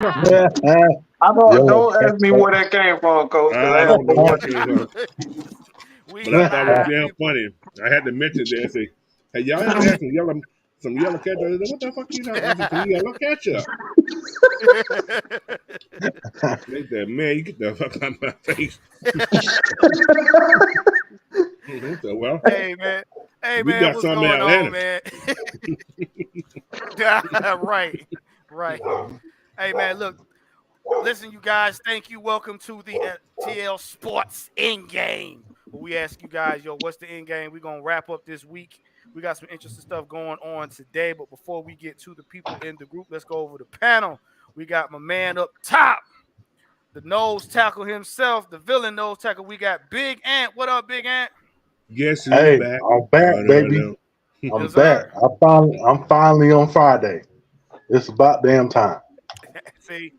Don't ask me where that came from, Coach, because I I don't don't know know where what it came you from, We but I thought it was live, damn people. funny. I had to mention that. Say, hey, y'all ever had some yellow ketchup? I said, what the fuck you talking about? I said, some yellow ketchup. They said, man, you get the fuck out of my face. So, well, Hey man, hey we man, got what's some in going on, Atlanta. man? Right, right. Hey man, look, listen, you guys. Thank you. Welcome to the TL Sports End Game. Where we ask you guys, yo, what's the end game? We're gonna wrap up this week. We got some interesting stuff going on today. But before we get to the people in the group, let's go over the panel. We got my man up top, the nose tackle himself, the villain nose tackle. We got Big Ant. What up, Big Ant? Guess who's Hey, back? I'm back, Oh, no, baby. no. I'm Yes, back. sir. I'm finally on Friday. It's about damn time. See,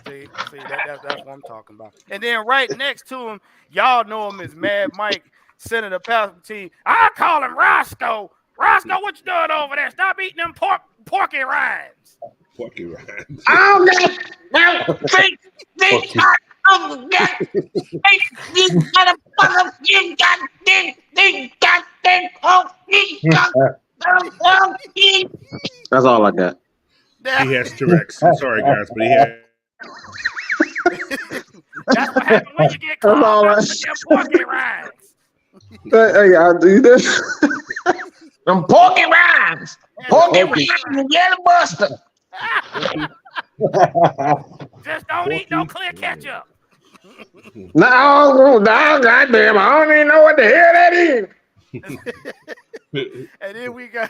that's what I'm talking about. And then right next to him, y'all know him as Mad Mike, Senator Palpatine. I call him Roscoe. Roscoe, what you doing over there? Stop eating them porky rinds. Porky Ryan. Oh, no, see, Fuck you. oh, yeah, you got a mother, you got this, That's all I got. He has Tourette's. I'm sorry, guys, but he has. That's what happens when you get That's called all out I. with them porky rinds. Hey, I do this. Them porky rinds, porky Porky. rinds, and yellow mustard. Just don't eat no Porky clear ketchup. No, goddamn, I don't even know what the hell that is. And then we got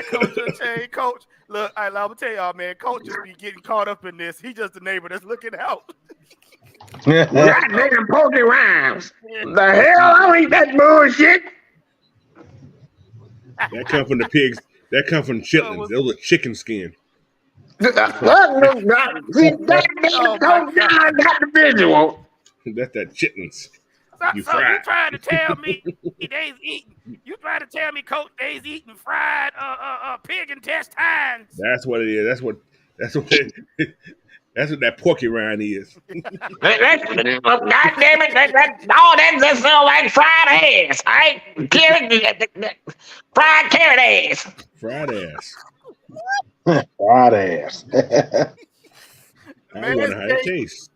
Coach Unchained. Coach, look, I'm gonna tell y'all, man, Coach just be getting caught up in this. He just the neighbor that's looking out. Goddamn porky rinds. The hell, I don't eat that bullshit. That come from the pigs. That come from chitlins. what's- Those are chicken skin. See, goddamn, oh my Coach God. John got the visual. That's that chitlins. You So you fried. trying to tell me they's eating? You trying to tell me, Coach, they's eating fried pig intestines? That's what it is. That's what. That's what that porky rind is. Goddamn it, that just sound like fried ass. I ain't fried carrot ass. Fried ass. Fried ass. I wonder how it tastes.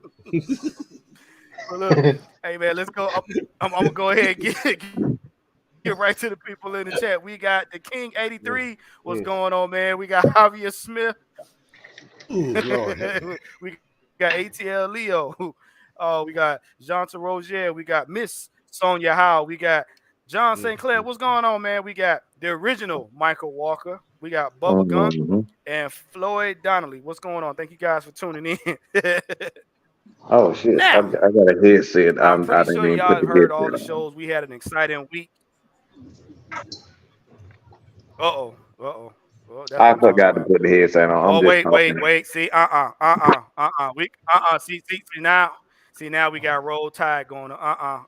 Well, look, hey man, let's go. I'm gonna go ahead and get right to the people in the chat. We got the King 83. What's going on, man? We got Javier Smith. Ooh, Lord. We got ATL Leo. We got Jean Roger. We got Miss Sonia Howe. We got John St. Clair. What's going on, man? We got the original Michael Walker. We got Bubba Gunn and Floyd Donnelly. What's going on? Thank you guys for tuning in. Oh shit! Now, I got a headset. I'm I pretty didn't sure even y'all put the heard all the headset on. shows. We had an exciting week. Uh-oh. Oh, that's I what I'm talking forgot to about. put the headset on. Oh, I'm just talking. wait. See, See, now we got Roll Tide going on. He was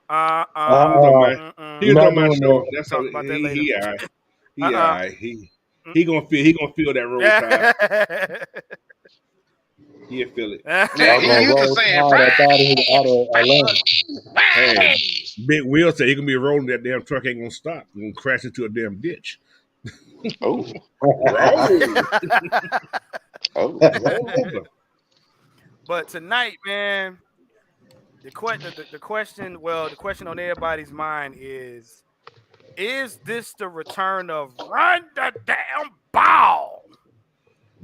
talking about. He You're was not talking about doing show. that. That's how Talk about that later. he all right. He all right. He gonna feel that roll tide. He'll feel it. Yeah, he used to saying Hey, Big Will said he gonna be rolling that damn truck ain't gonna stop. He's gonna crash into a damn ditch. Oh, Roll. oh. Roll over. But tonight, man, the question on everybody's mind is this the return of Run-Da-Damn-Bawwll?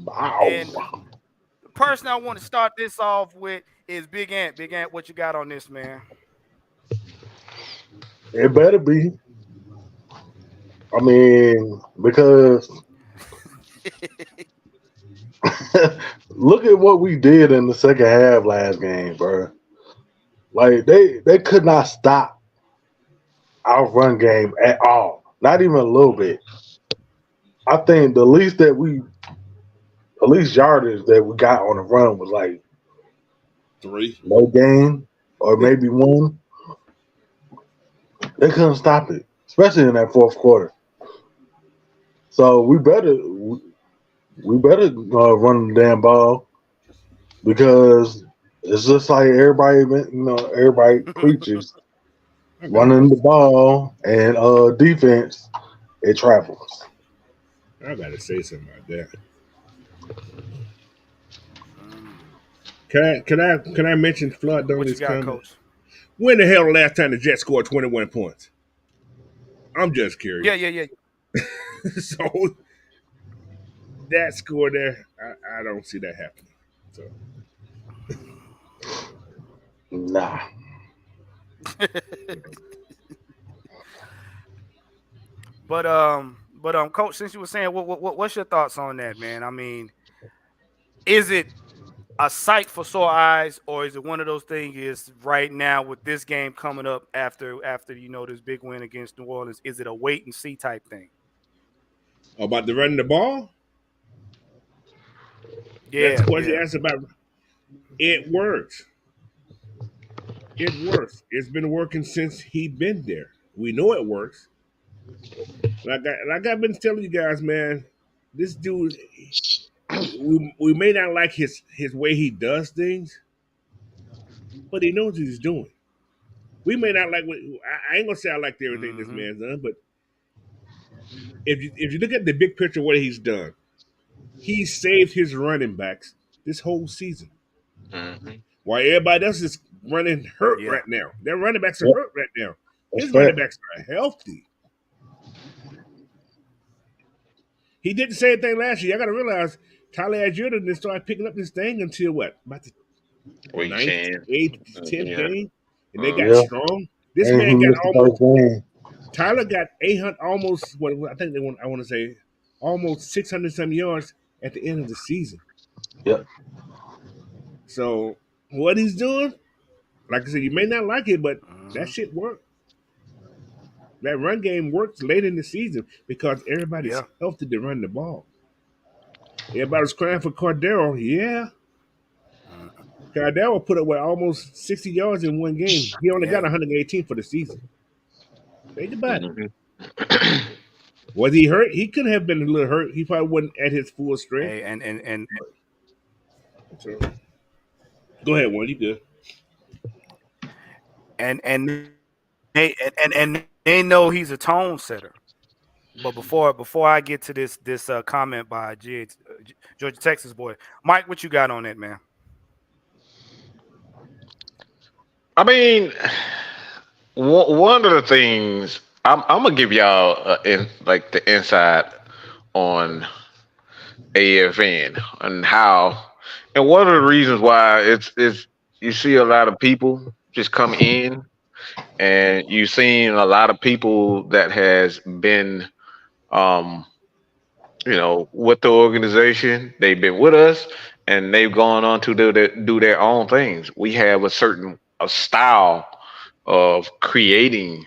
Wow. And the person I want to start this off with is Big Ant. Big Ant, what you got on this, man? It better be. I mean, because look at what we did in the second half last game, bro. Like they could not stop our run game at all. Not even a little bit. I think the least yardage that we got on the run was like 3. no gain or maybe one. They couldn't stop it, especially in that fourth quarter. So we better run the damn ball because it's just like everybody, everybody preaches running the ball and defense. It travels. I gotta say something about that. Can I mention Flood on What you this got, comment? Coach? When the hell the last time the Jets scored 21 points? I'm just curious. Yeah. So that score there, I don't see that happening. So Nah. But Coach, since you were saying, what's your thoughts on that, man? I mean, is it a sight for sore eyes, or is it one of those things? Is right now with this game coming up after this big win against New Orleans, is it a wait and see type thing? about the running the ball? Yeah, That's the question yeah. you asked about. It works. It works. It's been working since he been there. We know it works. Like I've been telling you guys, man, this dude, we may not like his way he does things, but he knows what he's doing. We may not like what I ain't gonna say I like everything this man's done, but if you look at the big picture of what he's done, he saved his running backs this whole season. Mhm. While everybody else is running hurt Yeah. right now. Their running backs are Yep. hurt right now. His That's running fact. backs are healthy. He did the same thing last year. I got to realize Tyler Algier didn't start picking up this thing until what? About the Week ninth, 10. 8th, 10th Yeah. game. And they got Yeah. strong. This And he man got missed the almost, first game. Tyler got 800, almost, what I think I want to say, almost 600 some yards at the end of the season. Yep. So what he's doing, like I said, you may not like it, but that shit worked. That run game works late in the season because everybody's Yeah. healthy to run the ball. Everybody's crying for Cordero. Yeah. Cordero put up almost 60 yards in one game. He only got 118 for the season. Think about it. Mhm. Was he hurt? He could have been a little hurt. He probably wasn't at his full strength. Hey, and So, go ahead, one. You good? and they know he's a tone setter. But before I get to this comment by Georgia Texas boy, Mike, what you got on that, man? I mean, one of the things I'm gonna give y'all like the insight on AFN and how and one of the reasons why it's you see a lot of people just come in and you've seen a lot of people that has been um with the organization. They've been with us and they've gone on to do their own things. We have a style of creating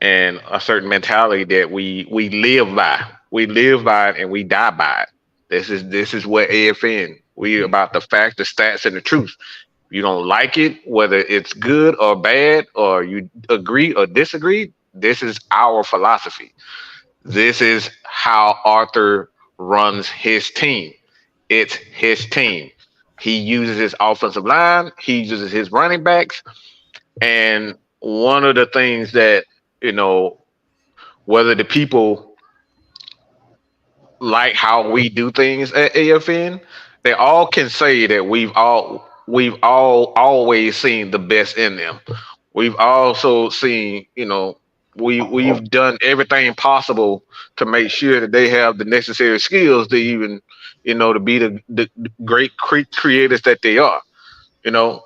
and a certain mentality that we live by. We live by it and we die by it. This is what AFN. We about the facts, the stats, and the truth. You don't like it, whether it's good or bad, or you agree or disagree. This is our philosophy. This is how Arthur runs his team. It's his team. He uses his offensive line. He uses his running backs. And one of the things that, whether the people like how we do things at AFN, they all can say that we've all always seen the best in them. We've also seen, we've done everything possible to make sure that they have the necessary skills to even, to be the great creators that they are.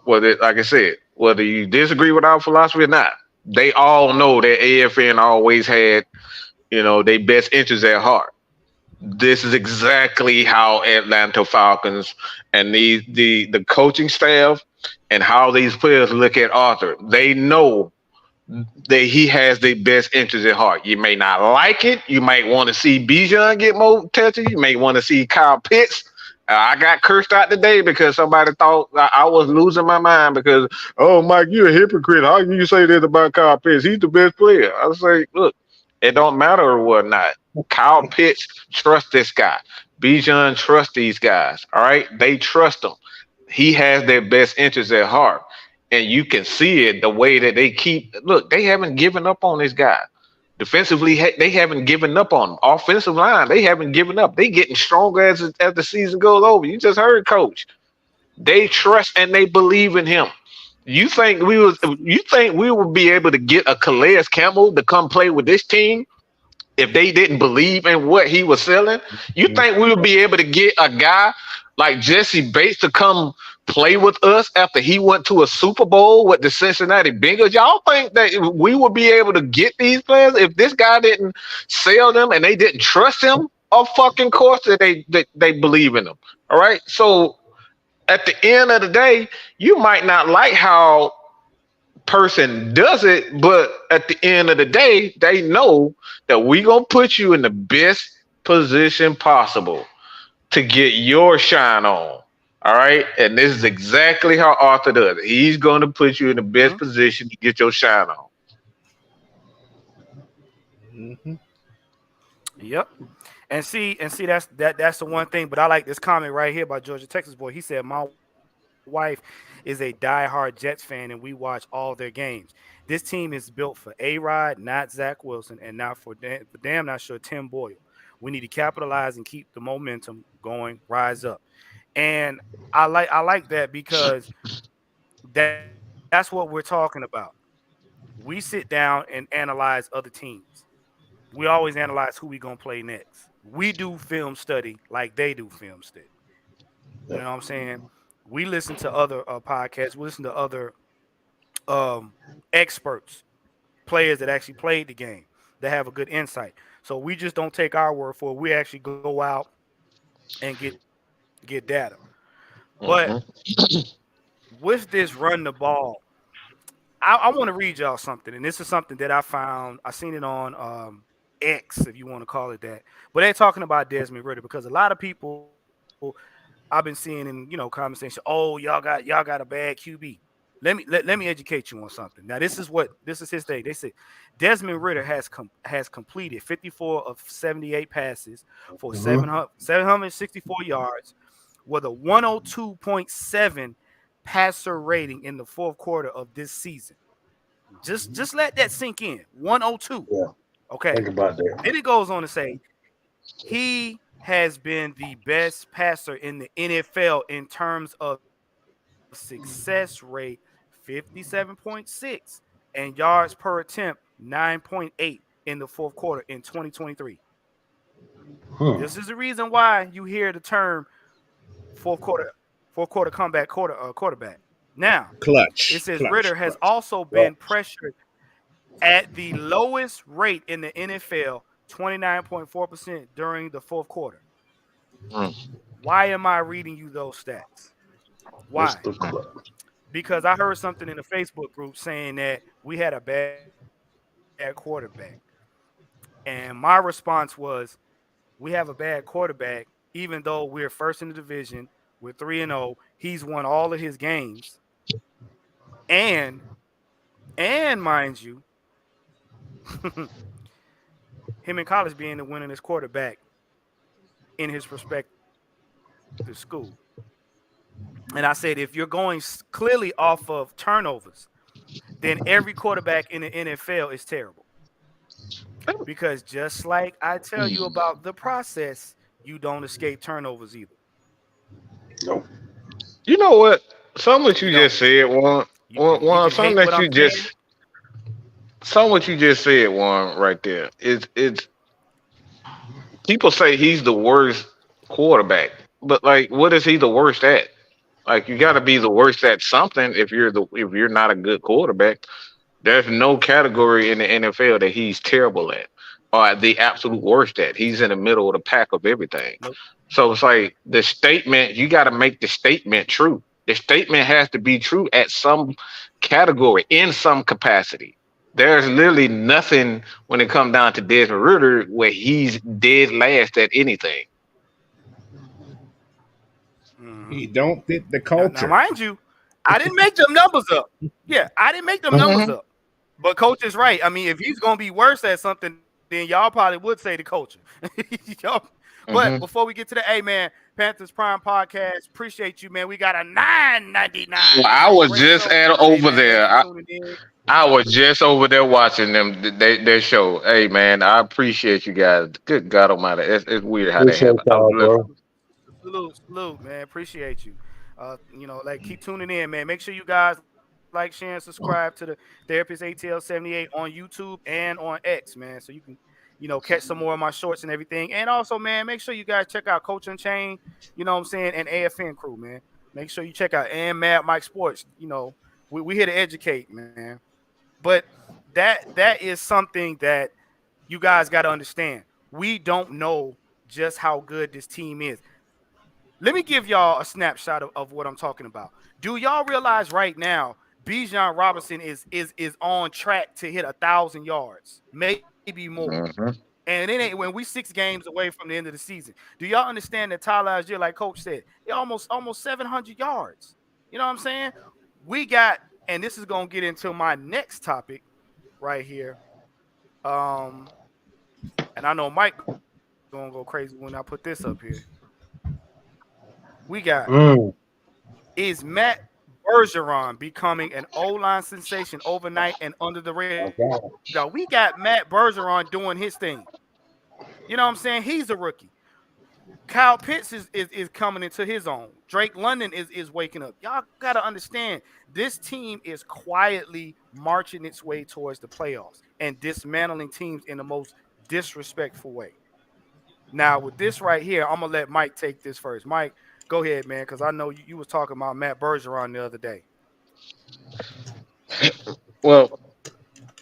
Whether, like I said, whether you disagree with our philosophy or not, they all know that AFN always had, their best interests at heart. This is exactly how Atlanta Falcons and the coaching staff and how these players look at Arthur. They know that he has the best interest at heart. You may not like it. You might want to see Bijan get more touches. You may want to see Kyle Pitts. I got cursed out today because somebody thought I was losing my mind because, oh, Mike, you're a hypocrite. How can you say this about Kyle Pitts? He's the best player. I was like, look, it don't matter or whatnot. Kyle Pitts trusts this guy. Bijan trusts these guys. All right, they trust him. he has their best interests at heart. And you can see it the way that they keep. Look, they haven't given up on this guy. Defensively, they haven't given up on him. Offensive line, they haven't given up. They getting stronger as the season goes over. You just heard Coach. They trust and they believe in him. You think we would be able to get a Calais Campbell to come play with this team if they didn't believe in what he was selling? You think we would be able to get a guy like Jesse Bates to come play with us after he went to a Super Bowl with the Cincinnati Bengals? Y'all think that we would be able to get these players if this guy didn't sell them and they didn't trust him? Of fucking course that they believe in them. All right. So at the end of the day, you might not like how person does it, but at the end of the day, they know that we gonna put you in the best position possible to get your shine on. All right, and this is exactly how Arthur does it. He's gonna put you in the best position to get your shine on. Mm-hmm. Yep. And see, that's the one thing. But I like this comment right here by Georgia Texas boy. He said, "My wife is a diehard Jets fan, and we watch all their games. This team is built for A-Rod, not Zach Wilson, and not for damn not sure Tim Boyle. We need to capitalize and keep the momentum going, rise up." And I like that because that's what we're talking about. We sit down and analyze other teams. We always analyze who we gonna play next. We do film study like they do film study. You know what I'm saying? We listen to other podcasts. We listen to other experts, players that actually played the game, that have a good insight. So we just don't take our word for it. We actually go out and get data. But with this run the ball, I want to read y'all something, and this is something that I found. I seen it on X, if you want to call it that. But they're talking about Desmond Ritter because a lot of people I've been seeing in conversation. Oh, y'all got a bad QB. Let me educate you on something. Now this is his day. They said Desmond Ritter has completed 54 of 78 passes for 764 yards with a 102.7 passer rating in the fourth quarter of this season. Just let that sink in. 102. Yeah. Okay. Think about that. Then it goes on to say he has been the best passer in the NFL in terms of success rate, 57.6, and yards per attempt, 9.8 in the fourth quarter in 2023. This is the reason why you hear the term fourth quarter comeback quarterback. Now, Clutch. it says Ritter has also been pressured at the lowest rate in the NFL, 29.4% during the fourth quarter. Why am I reading you those stats? Why? Because I heard something in the Facebook group saying that we had a bad quarterback. And my response was, we have a bad quarterback, even though we're first in the division, we're 3-0. He's won all of his games. And mind you, him in college being the winningest quarterback in his respective school. And I said, if you're going clearly off of turnovers, then every quarterback in the NFL is terrible. Because just like I tell you about the process, you don't escape turnovers either. No. You know what? Something what you just said, something what you just said, Juan, right there. It's people say he's the worst quarterback, but like, what is he the worst at? Like, you got to be the worst at something if you're not a good quarterback. There's no category in the NFL that he's terrible at or the absolute worst at. He's in the middle of the pack of everything. Nope. So it's like the statement, you got to make the statement true. The statement has to be true at some category, in some capacity. There's literally nothing when it comes down to Desmond Ritter where he's dead last at anything. He don't fit the culture. Now, mind you, I didn't make them numbers up. Yeah, I didn't make them numbers up. But Coach is right. I mean, if he's going to be worse at something, then y'all probably would say the culture. But before we get to the, hey, man, Panthers Prime Podcast. Appreciate you, man. We got a $9.99. Well, I was Great just show. over man, there. thanks for tuning in. I was just over there watching their show. Hey man, I appreciate you guys. Good God Almighty, it's weird how that Appreciate happened. I was y'all, bro. Salute, man. Appreciate you. Keep tuning in, man. Make sure you guys like, share, and subscribe to the Therapist ATL 78 on YouTube and on X, man. So you can, catch some more of my shorts and everything. And also, man, make sure you guys check out Coach Unchained, you know what I'm saying, and AFN Crew, man. Make sure you check out and Mad Mike Sports. We here to educate, man. But that is something that you guys got to understand. We don't know just how good this team is. Let me give y'all a snapshot of what I'm talking about. Do y'all realize right now Bijan Robinson is on track to hit 1,000 yards, maybe more? Mm-hmm. And it ain't when we 6 games away from the end of the season. Do y'all understand that Tyler Algier, like Coach said, almost 700 yards? You know what I'm saying? We got, and this is gonna get into my next topic right here. And I know Mike gonna go crazy when I put this up here. We got is Matt Bergeron becoming an O-line sensation overnight and under the radar? We got Matt Bergeron doing his thing. You know what I'm saying? He's a rookie. Kyle Pitts is coming into his own. Drake London is waking up. Y'all got to understand, this team is quietly marching its way towards the playoffs and dismantling teams in the most disrespectful way. Now, with this right here, I'm going to let Mike take this first. Mike, go ahead, man, because I know you was talking about Matt Bergeron the other day. Well,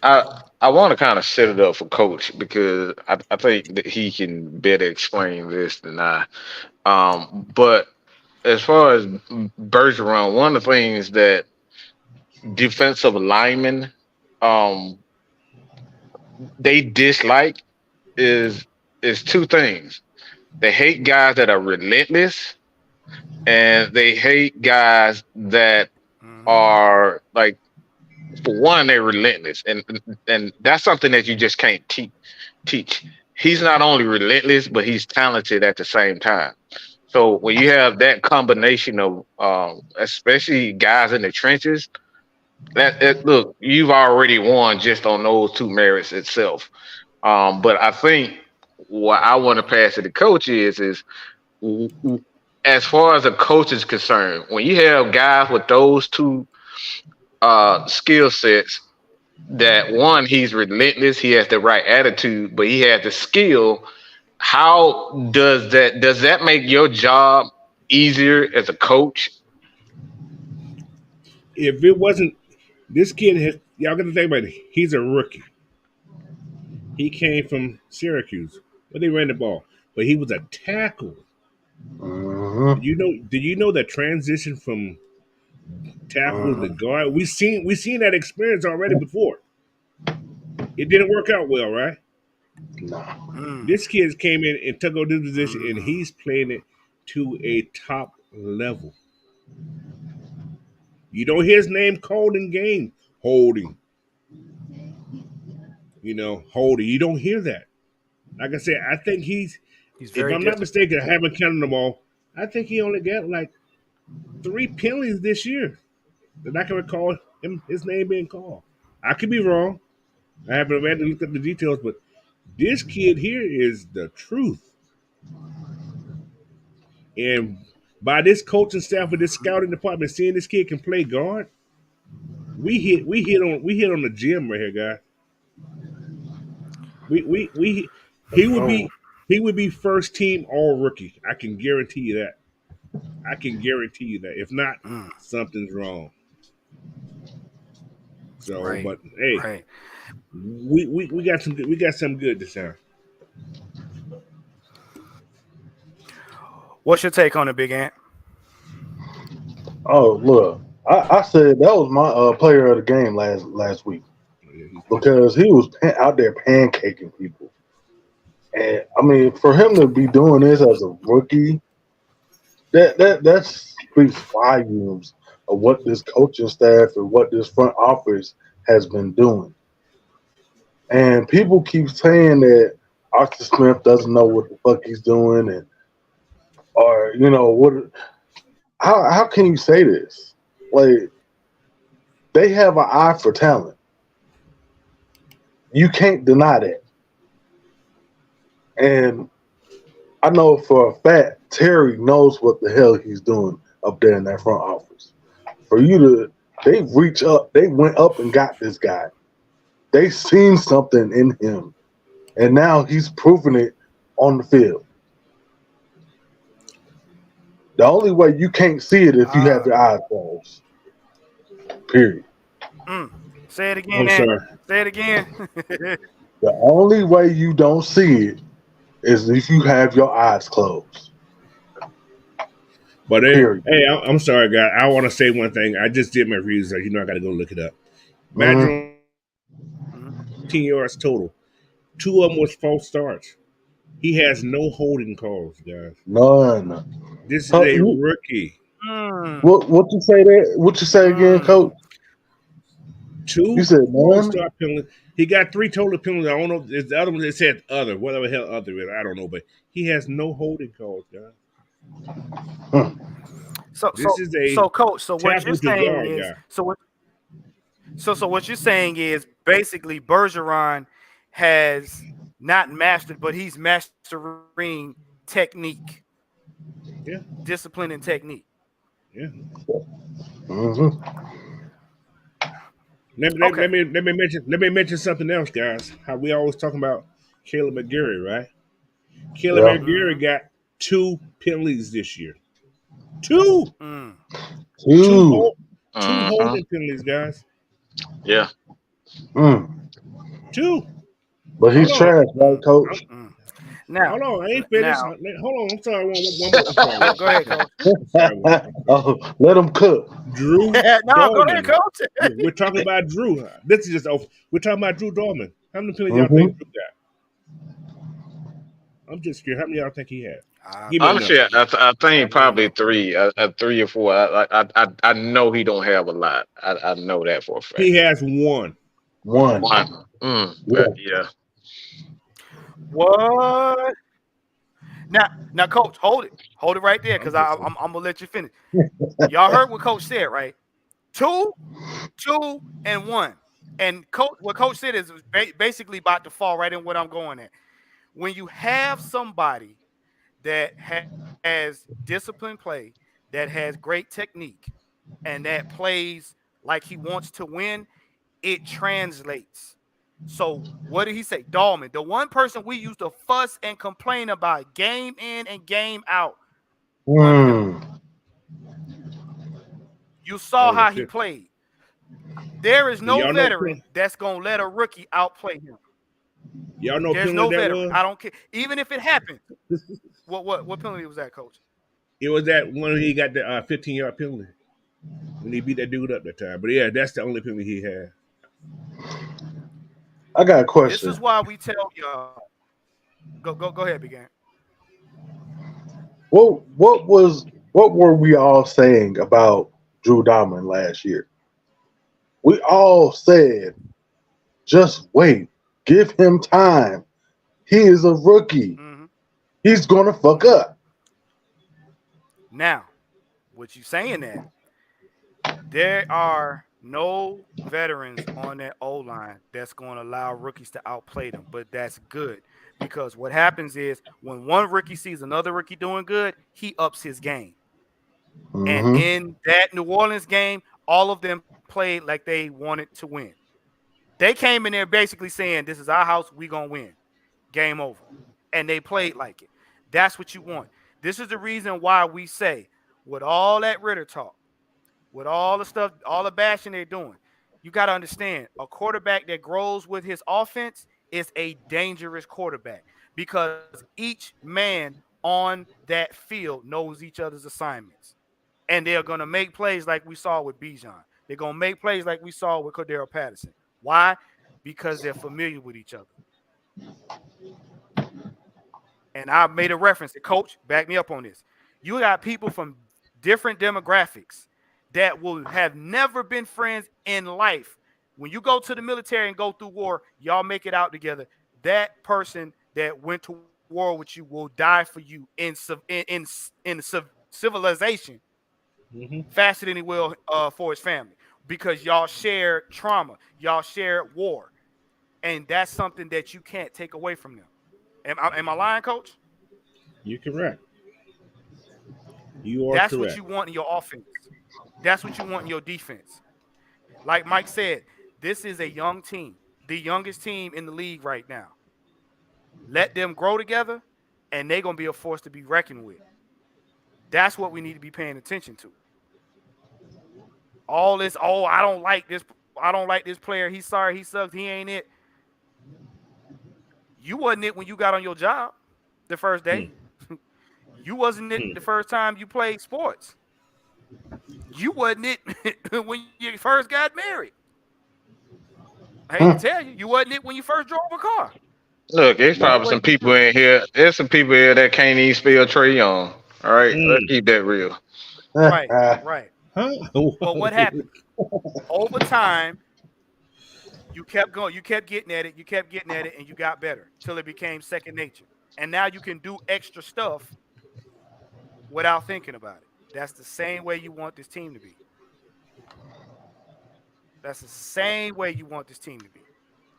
I want to kind of set it up for Coach because I think that he can better explain this than I. But as far as Bergeron, one of the things that defensive linemen they dislike is two things. They hate guys that are relentless, and they hate guys that are like, for one, they're relentless, and that's something that you just can't teach. He's not only relentless, but he's talented at the same time. So when you have that combination of, especially guys in the trenches, look, you've already won just on those two merits itself. But I think what I want to pass to the coach is as far as a coach is concerned, when you have guys with those two skill sets, that one, he's relentless, he has the right attitude, but he has the skill. How does that make your job easier as a coach? If it wasn't, this kid has, y'all got to think about it. He's a rookie. He came from Syracuse, where they ran the ball, but he was a tackle. Did you know that transition from tackle to guard? We seen that experience already before. It didn't work out well, right? No. This kid came in and took over this position, and he's playing it to a top level. You don't hear his name called in game. Holding. Holding. You don't hear that. Like I said, I think he's if I'm not mistaken, I haven't counted them all. I think he only got like 3 penalties this year that I can recall his name being called. I could be wrong. I haven't had to look up the details, but this kid here is the truth. And by this coaching staff with this scouting department seeing this kid can play guard, we hit on the gym right here, guys. He would be first team all rookie. I can guarantee you that. If not, something's wrong. So, Right. But hey, right. we got some good this time. What's your take on it, Big Ant? Oh, look, I said that was my player of the game last week because he was out there pancaking people. And I mean, for him to be doing this as a rookie, that speaks volumes of what this coaching staff and what this front office has been doing. And people keep saying that Arthur Smith doesn't know what the fuck he's doing, and or what? How can you say this? Like they have an eye for talent. You can't deny that. And I know for a fact Terry knows what the hell he's doing up there in that front office. For you to, they reach up, they went up and got this guy. They seen something in him, and now he's proving it on the field. The only way you can't see it if you have your eyes closed. Period. Say it again. I'm sorry. Say it again. The only way you don't see it is if you have your eyes closed. But Period. hey, I'm sorry, guys. I want to say one thing. I just did my research. I got to go look it up. Imagine 10 yards total. 2 of them was false starts. He has no holding calls, guys. None. This is a rookie. What you say that? What you say again, Coach? 2 You said false none? start penalties. He got 3 total penalties. I don't know. There's the other one that said other, whatever the hell other is. I don't know, but he has no holding calls, guys. So coach, so what you're saying guard is guy. so what you're saying is basically Bergeron has not mastered, but he's mastering technique. Yeah. Discipline and technique. Yeah. Mm-hmm. Let me mention something else, guys. How we always talking about Caleb McGarry, right? Caleb McGarry got 2 penalties this year. 2. 2 holding penalties, guys. Yeah. 2. But he's trash, right, Coach? Now, hold on, I ain't finished. Hold on, I'm sorry. One more. Go ahead, Coach. Oh, let him cook. Drew. Go Dahlman. ahead, Coach. We're talking about Drew. This is just we're talking about Drew Dahlman. How many penalties y'all think Drew got? I'm just curious. How many y'all think he had? Honestly, I think probably 3, 3 or 4. I know he don't have a lot. I know that for a fact. He has 1. Yeah. What? Now, Coach, hold it right there, because I'm gonna let you finish. Y'all heard what Coach said, right? 2, and 1. And what Coach said is basically about to fall right in what I'm going at. When you have somebody that has disciplined play, that has great technique, and that plays like he wants to win, it translates. So what did he say? Dahlman, the one person we used to fuss and complain about game in and game out. You saw how he played. There is no veteran that's going to let a rookie outplay him. Y'all know there's no veteran. I don't care. Even if it happened. What penalty was that, Coach? It was that one he got the 15-yard penalty when he beat that dude up that time. But yeah, that's the only penalty he had. I got a question. This is why we tell y'all. Go ahead, Began. What were we all saying about Drew Dahlman last year? We all said, just wait, give him time. He is a rookie. He's gonna fuck up. Now, what you saying that there are no veterans on that O-line that's going to allow rookies to outplay them, but that's good, because what happens is when one rookie sees another rookie doing good, he ups his game. And in that New Orleans game, all of them played like they wanted to win. They came in there basically saying, this is our house, we going to win. Game over. And they played like it. That's what you want. This is the reason why we say, with all that Ritter talk, with all the stuff, all the bashing they're doing, you got to understand, a quarterback that grows with his offense is a dangerous quarterback, because each man on that field knows each other's assignments. And they're going to make plays like we saw with Bijan. They're going to make plays like we saw with Cordero Patterson. Why? Because they're familiar with each other. And I made a reference to Coach, back me up on this. You got people from different demographics that will have never been friends in life. When you go to the military and go through war, y'all make it out together. That person that went to war with you will die for you civilization faster than he will for his family, because y'all share trauma, y'all share war, and that's something that you can't take away from them. Am I lying, Coach? You're correct. You are That's what correct. you want in your offense. That's what you want in your defense. Like Mike said, this is a young team, the youngest team in the league right now. Let them grow together, and they're going to be a force to be reckoned with. That's what we need to be paying attention to. All this, I don't like this player. He's sorry, he sucks, he ain't it. You wasn't it when you got on your job the first day. You wasn't it the first time you played sports. You wasn't it when you first got married. I hate to tell you, you wasn't it when you first drove a car. Look, there's probably some people in here. There's some people here that can't even spell Trey Young. All right, let's keep that real. Right. Huh? But what happened? Over time, you kept going, you kept getting at it, and you got better till it became second nature. And now you can do extra stuff without thinking about it. That's the same way you want this team to be. That's the same way you want this team to be.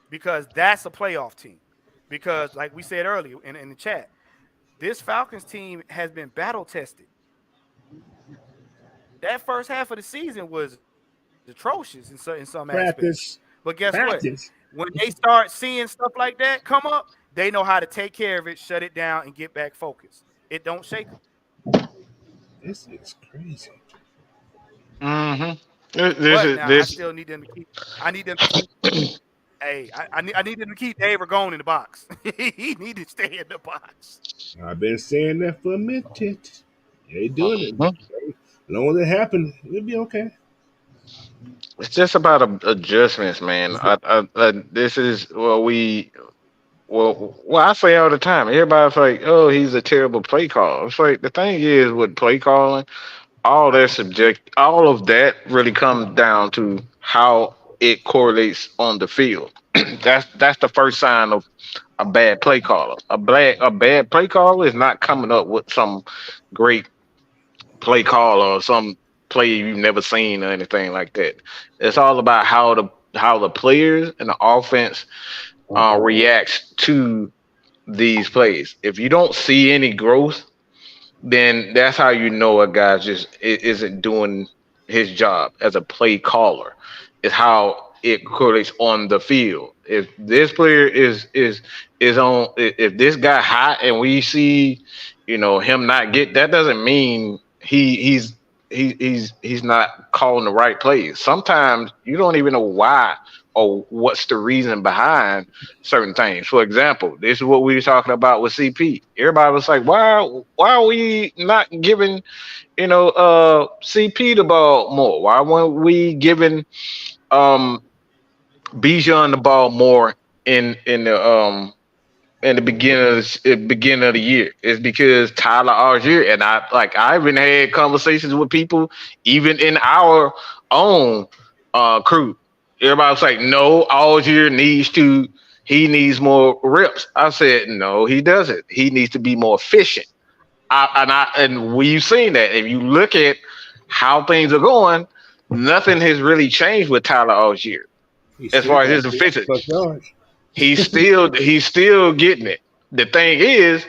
Because that's a playoff team. Because, like we said earlier in the chat, this Falcons team has been battle tested. That first half of the season was atrocious in some aspects. But guess what? When they start seeing stuff like that come up, they know how to take care of it, shut it down, and get back focused. It don't shake them. This is crazy. Mm-hmm. I still need them to keep. I need them to keep. Hey, I need them to keep Dave Ragone in the box. He need to stay in the box. I've been saying that for a minute. They doing it. As long as it happens, it'll be okay. It's just about adjustments, man. This is I say all the time. Everybody's like, "Oh, he's a terrible play caller." It's like the thing is with play calling, all of that really comes down to how it correlates on the field. That's the first sign of a bad play caller. A bad play caller is not coming up with some great play call or some play you've never seen or anything like that. It's all about how the players and the offense reacts to these plays. If you don't see any growth, then that's how you know a guy just isn't doing his job as a play caller. It's how it correlates on the field. If this player is on, if this guy hot and we see, him not get, that doesn't mean he's not calling the right plays. Sometimes you don't even know why or what's the reason behind certain things. For example, this is what we were talking about with CP. Everybody was like, why are we not giving, CP the ball more? Why weren't we giving Bijan the ball more in the beginning of the year? Is because Tyler Algier, and I even had conversations with people even in our own crew. Everybody was like, no, Algier he needs more reps. I said, no, he doesn't. He needs to be more efficient. And we've seen that. If you look at how things are going, nothing has really changed with Tyler Algier as far as his efficiency. He's still getting it. The thing is,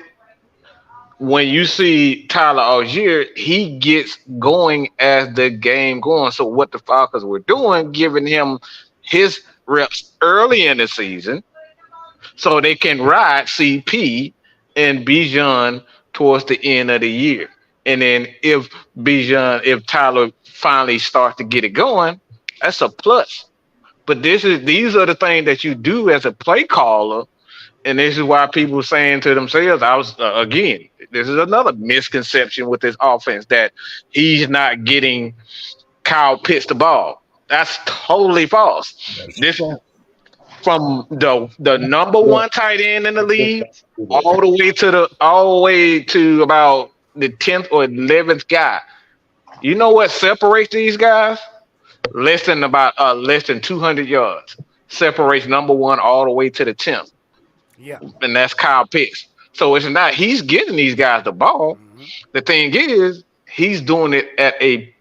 when you see Tyler Algier, he gets going as the game going. So what the Falcons were doing, giving him his reps early in the season so they can ride CP and Bijan towards the end of the year. And then if Tyler finally starts to get it going, that's a plus. But these are the things that you do as a play caller. And this is why people are saying to themselves, this is another misconception with this offense, that he's not getting Kyle Pitts the ball. That's totally false. From the number one tight end in the league all the way to about the 10th or 11th guy. You know what separates these guys? Less than 200 yards separates number one all the way to the 10th. Yeah, and that's Kyle Pitts. So it's not he's getting these guys the ball. Mm-hmm. The thing is, he's doing it at a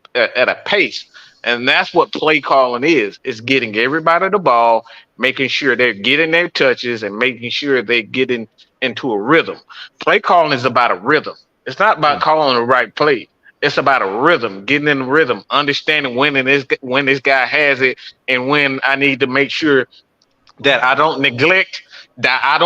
pace, and that's what play calling is. It's getting everybody the ball, making sure they're getting their touches, and making sure they're getting into a rhythm. Play calling is about a rhythm. It's not about calling the right play. It's about a rhythm, getting in the rhythm, understanding when this guy has it, and when I need to make sure that I don't neglect that I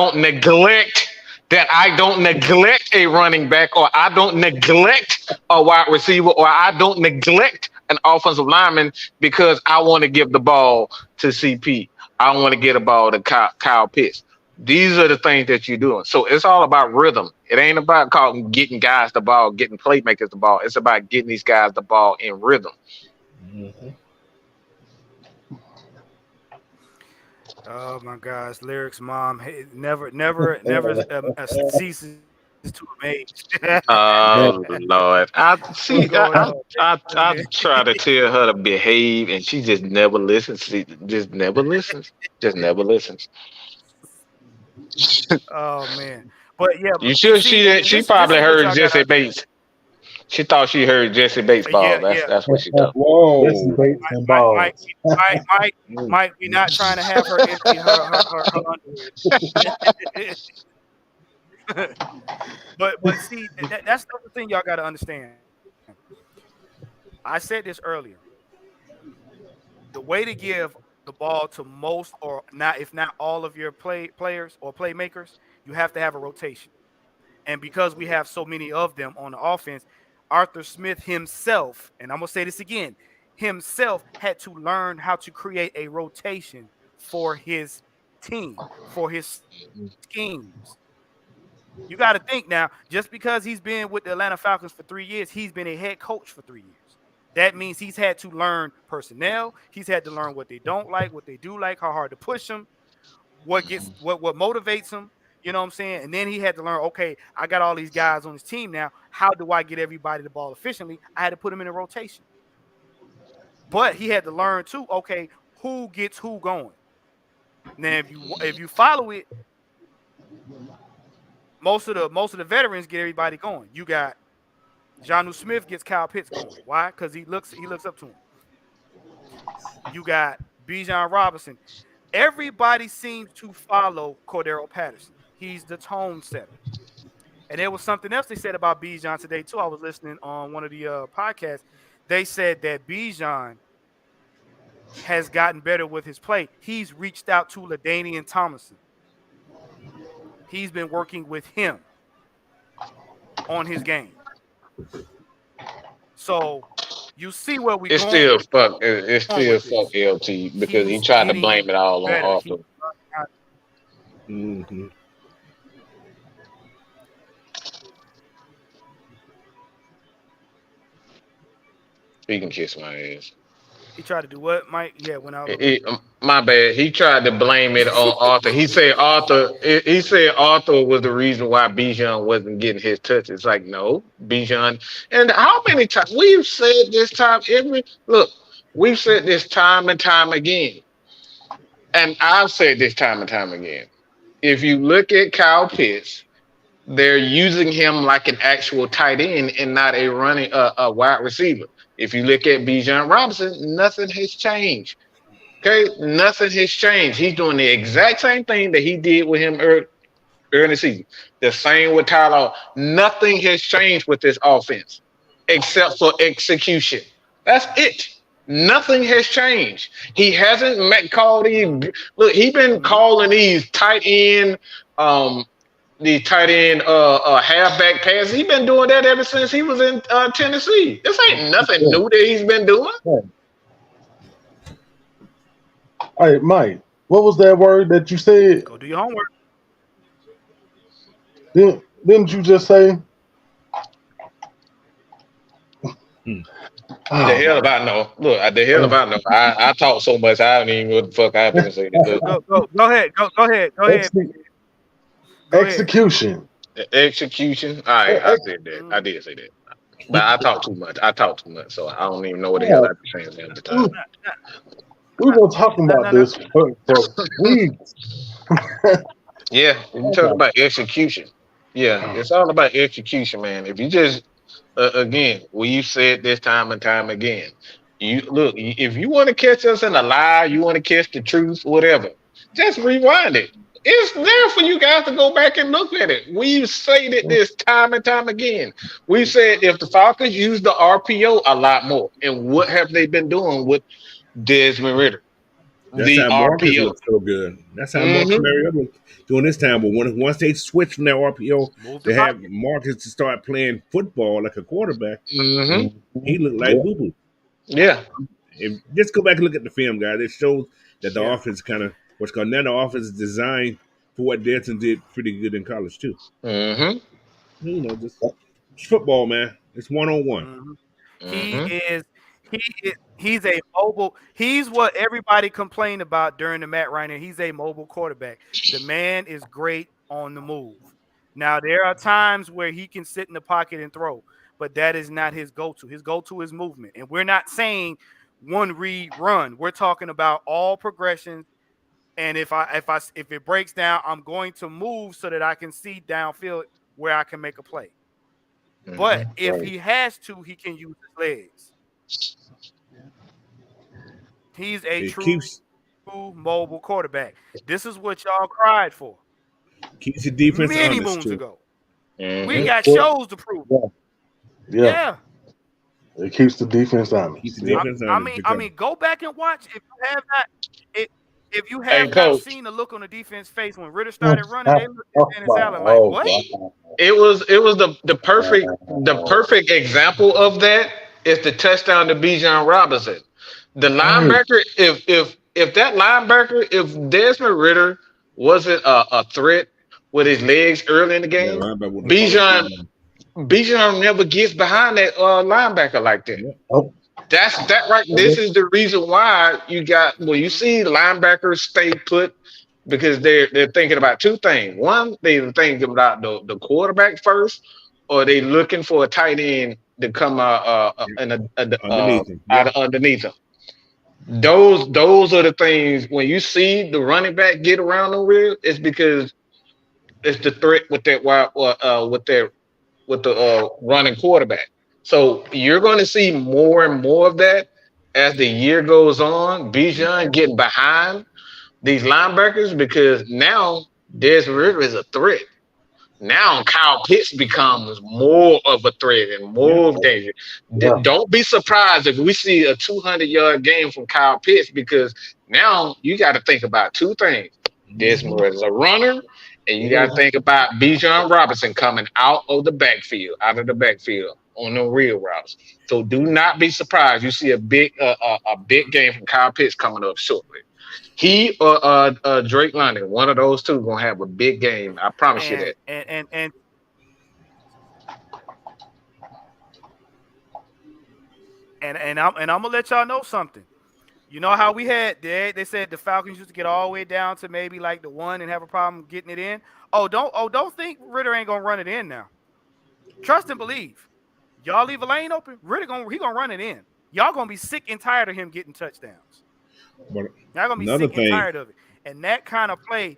don't neglect a running back, or I don't neglect a wide receiver, or I don't neglect an offensive lineman because I want to give the ball to CP. I want to get a ball to Kyle Pitts. These are the things that you're doing. So it's all about rhythm. It ain't about getting guys the ball, getting playmakers the ball. It's about getting these guys the ball in rhythm. Mm-hmm. Oh my gosh, lyrics, mom, never ceases to amaze. Oh Lord, I see. What's going on? I try to tell her to behave, and she just never listens. She just never listens. Just never listens. Oh man, but yeah, You sure see, she this probably is what heard y'all Jesse gotta. Bates. She thought she heard Jesse Bates ball. Yeah. That's what she thought. Jesse Whoa. Bates and Mike, balls. Mike, we're not trying to have her empty her underwear. But see, that's the other thing y'all got to understand. I said this earlier. The way to give the ball to most, or not, if not all of your players or playmakers, you have to have a rotation. And because we have so many of them on the offense, Arthur Smith himself, and I'm gonna say this again, himself had to learn how to create a rotation for his team, for his schemes. You got to think now, just because he's been with the Atlanta Falcons for 3 years, he's been a head coach for 3 years. That means he's had to learn personnel. He's had to learn what they don't like, what they do like, how hard to push them, what motivates them. You know what I'm saying? And then he had to learn, okay, I got all these guys on his team now. How do I get everybody the ball efficiently? I had to put him in a rotation. But he had to learn too, okay, who gets who going. Now, if you follow it, most of the veterans get everybody going. You got Jonnu Smith gets Kyle Pitts going. Why? Because he looks up to him. You got Bijan Robinson. Everybody seems to follow Cordero Patterson. He's the tone setter. And there was something else they said about Bijan today too. I was listening on one of the podcasts. They said that Bijan has gotten better with his play. He's reached out to LaDainian Tomlinson. He's been working with him on his game. So you see where we It's going. still fuck. It's still fuck LT because he tried to blame it all on Arthur. Mm-hmm. He can kiss my ass. He tried to do what, Mike? Yeah, when I was My bad. He tried to blame it on Arthur. He said Arthur. He said Arthur was the reason why Bijan wasn't getting his touch. It's like no, Bijan. And how many times we've said this time? We've said this time and time again, and I've said this time and time again. If you look at Kyle Pitts, they're using him like an actual tight end and not a wide receiver. If you look at Bijan Robinson, nothing has changed. Okay, nothing has changed. He's doing the exact same thing that he did with him early in the season. The same with Tyler. Nothing has changed with this offense except for execution. That's it. Nothing has changed. He hasn't called these. Look, he's been calling these tight end, halfback passes. He's been doing that ever since he was in Tennessee. This ain't nothing new that he's been doing. Hey, Mike, what was that word that you said? go do your homework. Didn't you just say? The hell about no. Look, the hell about no. I talk so much. I don't even know what the fuck I been saying. Go ahead. Go ahead. Execution. Execution. All right, I said that. I did say that. But I talk too much. So I don't even know what the hell I be saying at the time. We were talking about this for weeks. Yeah, you talk about execution. Yeah, it's all about execution, man. If you just again, we said this time and time again. You look if you want to catch us in a lie, you want to catch the truth, whatever. Just rewind it. It's there for you guys to go back and look at it. We've stated this time and time again. We said if the Falcons use the RPO a lot more, and what have they been doing with Desmond Ritter? That's The how Marcus RPO. looked so good. That's how Marcus Mm-hmm. Mariota looked during this time. But once they switched from that RPO Move the to have pocket. Marcus to start playing football like a quarterback, Mm-hmm. he looked like Yeah. boo boo. Yeah. If just go back and look at the film, guys. It shows that the Yeah. offense kind of what's called now the offense is designed for what Desmond did pretty good in college too. Mm-hmm. You know, just it's football, man. It's 1-on-1. Mhm. He Mm-hmm. is he's a mobile. He's what everybody complained about during the Matt Ryan. He's a mobile quarterback. The man is great on the move. Now there are times where he can sit in the pocket and throw, but that is not his go-to. His go-to is movement. And we're not saying one read run. We're talking about all progressions. And if it breaks down, I'm going to move so that I can see downfield where I can make a play. But if Right. he has to, he can use his legs. He's a It true mobile quarterback. This is what y'all cried for keeps the defense many honest moons too. ago. Mm-hmm. We got shows to prove. Yeah. Yeah. It keeps the defense honest. Keeps the Yeah. defense I honest. mean, go back and watch if you Hey, have not coach. seen the look on the defense face when Ritter started running, they looked at Dennis Allen like, Oh, what? wow. It was the perfect example of that is the touchdown to Bijan Robinson. The linebacker, if that linebacker, if Desmond Ritter wasn't a threat with his legs early in the Yeah, game, linebacker would have Bijan fallen. Bijan never gets behind that linebacker like that. Yeah. Oh, That's that right. This is the reason why you got you see linebackers stay put because they're thinking about two things. One, they're thinking about the quarterback first, or they looking for a tight end to come Underneath him. out Yeah. of underneath them. Those are the things when you see the running back get around the wheel, it's because it's the threat with that with the running quarterback. So you're going to see more and more of that as the year goes on. Bijan getting behind these linebackers because now Desmond Ritter is a threat. Now Kyle Pitts becomes more of a threat and Yeah. more of danger. yeah. Don't be surprised if we see a 200-yard game from Kyle Pitts because now you got to think about two things. Desmond Ritter is a runner, and you got to think about Bijan Robinson coming out of the backfield on the real routes. So do not be surprised. You see a big game from Kyle Pitts coming up shortly. He or Drake London, one of those two, gonna have a big game. I promise you And that. I'm gonna let y'all know something. You know how we had they said the Falcons used to get all the way down to maybe like the one and have a problem getting it in. Don't think Ritter ain't gonna run it in now. Trust and believe. Y'all leave a lane open, Ritter gonna run it in. Y'all gonna be sick and tired of him getting touchdowns. But Y'all gonna be another sick and thing, tired of it. And that kind of play.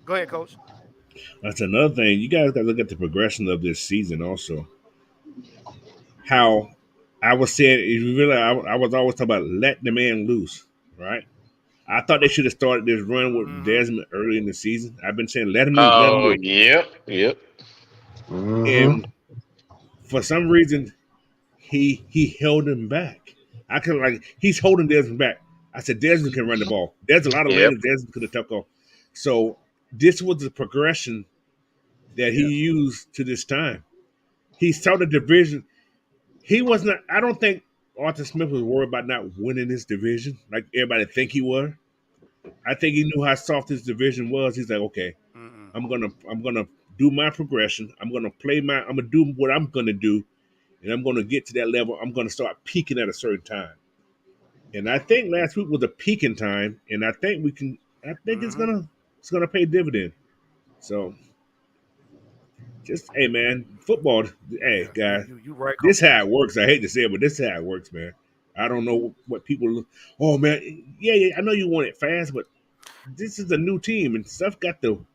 Go ahead, coach. that's another thing. You guys got to look at the progression of this season also. How I was saying, if you really, I was always talking about let the man loose, right? I thought they should have started this run with Desmond early in the season. I've been saying let him loose, let him Oh, loose. yep. And for some reason, he held him back. I could he's holding Desmond back. I said Desmond can run the ball. There's a lot of Yep. lanes Desmond could have took off. So this was the progression that he used to this time. He saw the division. He was not. I don't think Arthur Smith was worried about not winning this division like everybody think he was. I think he knew how soft this division was. He's like, okay, I'm gonna do my progression. I'm gonna do what I'm gonna do, and I'm gonna get to that level. I'm gonna start peaking at a certain time. And I think last week was a peaking time, and I think we can. I think it's gonna pay dividend. So just hey man, football. Hey guys, You right. this how it works. I hate to say it, but this is how it works, man. I don't know what people. Oh man, yeah. I know you want it fast, but this is a new team, and stuff got to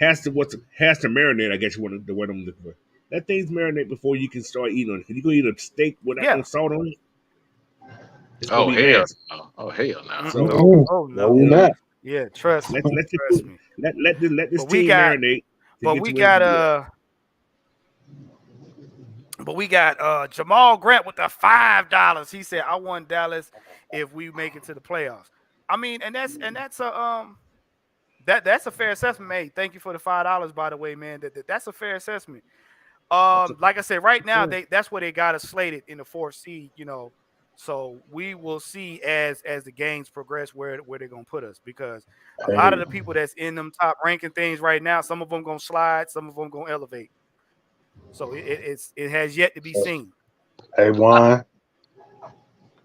has to marinate. I guess you want the word I'm looking for. Let things marinate before you can start eating on it. Cause you gonna eat a steak without no salt on it. It's gonna Oh be hell nasty. no! Oh hell no! So Oh No, no. we're you know, not. Yeah, trust me. let the Trust food, me. let this But we team got marinate to but get to we where it got can be at. Jamal Grant with the $5. He said, I want Dallas if we make it to the playoffs. I mean, and that's that's a fair assessment, mate. Thank you for the $5, by the way, man. That's a fair assessment. Like I said, right now that's where they got us slated in the 4th seed, you know. So we will see as the games progress where they're gonna put us, because a lot of Hey, the people that's in them top ranking things right now, some of them gonna slide, some of them gonna elevate. So it has yet to be seen. hey, Juan,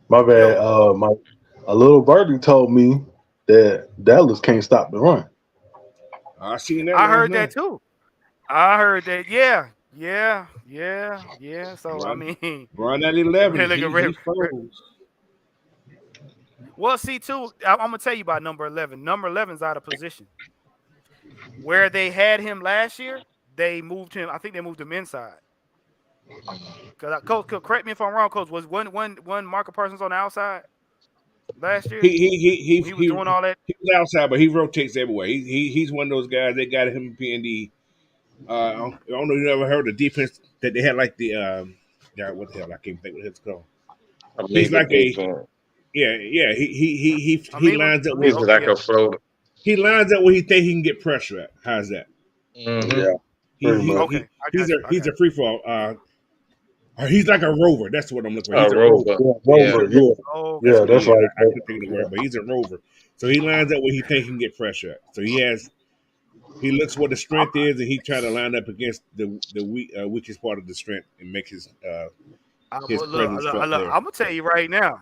my bad. Yo, A little birdie told me that Dallas can't stop the run. I seen that I last heard that night. too. I heard that. Yeah. So I Run, mean, run that 11. really, He froze. well, see too. I'm gonna tell you about number 11. Number 11's out of position. Where they had him last year, they moved him. I think they moved him inside. Cause coach, correct me if I'm wrong. Coach, was one Marco Parsons on the outside last He year he he he when he was he, doing all that? he was outside, but he rotates everywhere. He's one of those guys. They got him being the. I don't know if you ever heard the defense that they had like the. Yeah, what the hell? I can't think what it's called. I He's mean, like a defense. yeah. I He mean, lines up I mean, with He's okay, like yeah. a floater. he lines up where he think he can get pressure at. How's that? Mm-hmm. Yeah, pretty much. Okay, I got you. I He's got a free fall. He's like a rover. That's what I'm looking for. A He's a rover. rover. Yeah, He's Yeah. a Rover. Yeah, rover. you. Okay. That's yeah, what that's he is. right. I couldn't think of the word, but he's a rover. So he lines up where he think he can get pressure at. So he looks what the I'm, strength is, and he try to line up against the weakest part of the strength and make his well, look, presence look, felt look, there. I'm gonna tell you right now.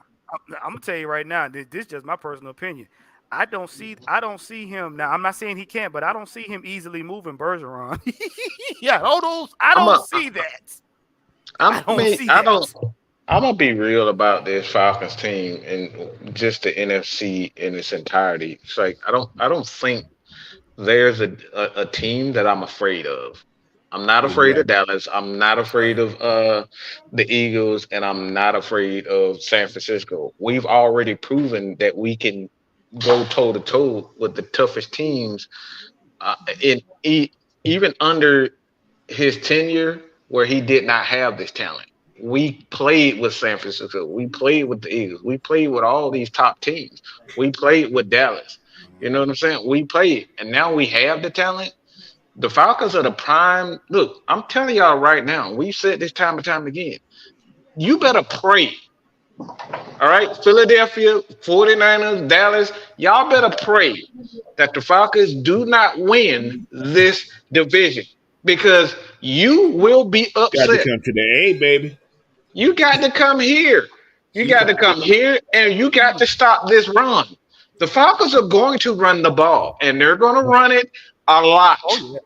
I'm gonna tell you right now. This is just my personal opinion. I don't see him now. I'm not saying he can't, but I don't see him easily moving Bergeron. Yeah, all those. I I'm don't a. see that. I'm. I I don't mean, see I that. don't. I'm gonna be real about this Falcons team and just the NFC in its entirety. It's like I don't think there's a team that I'm afraid of. I'm not afraid of Exactly. Dallas. I'm not afraid Right. of the Eagles, and I'm not afraid of San Francisco. We've already proven that we can go toe to toe with the toughest teams. In even under his tenure, where he did not have this talent, we played with San Francisco. We played with the Eagles. We played with all these top teams. We played with Dallas. You know what I'm saying? We played, and now we have the talent. The Falcons are the prime. Look, I'm telling y'all right now, we've said this time and time again. You better pray. All right, Philadelphia, 49ers, Dallas, y'all better pray that the Falcons do not win this division, because you will be Got to upset. come to the A, baby. You got to come here. You You got to got to come here, and you got to stop this run. The Falcons are going to run the ball, and they're going to run it a lot. Oh yeah.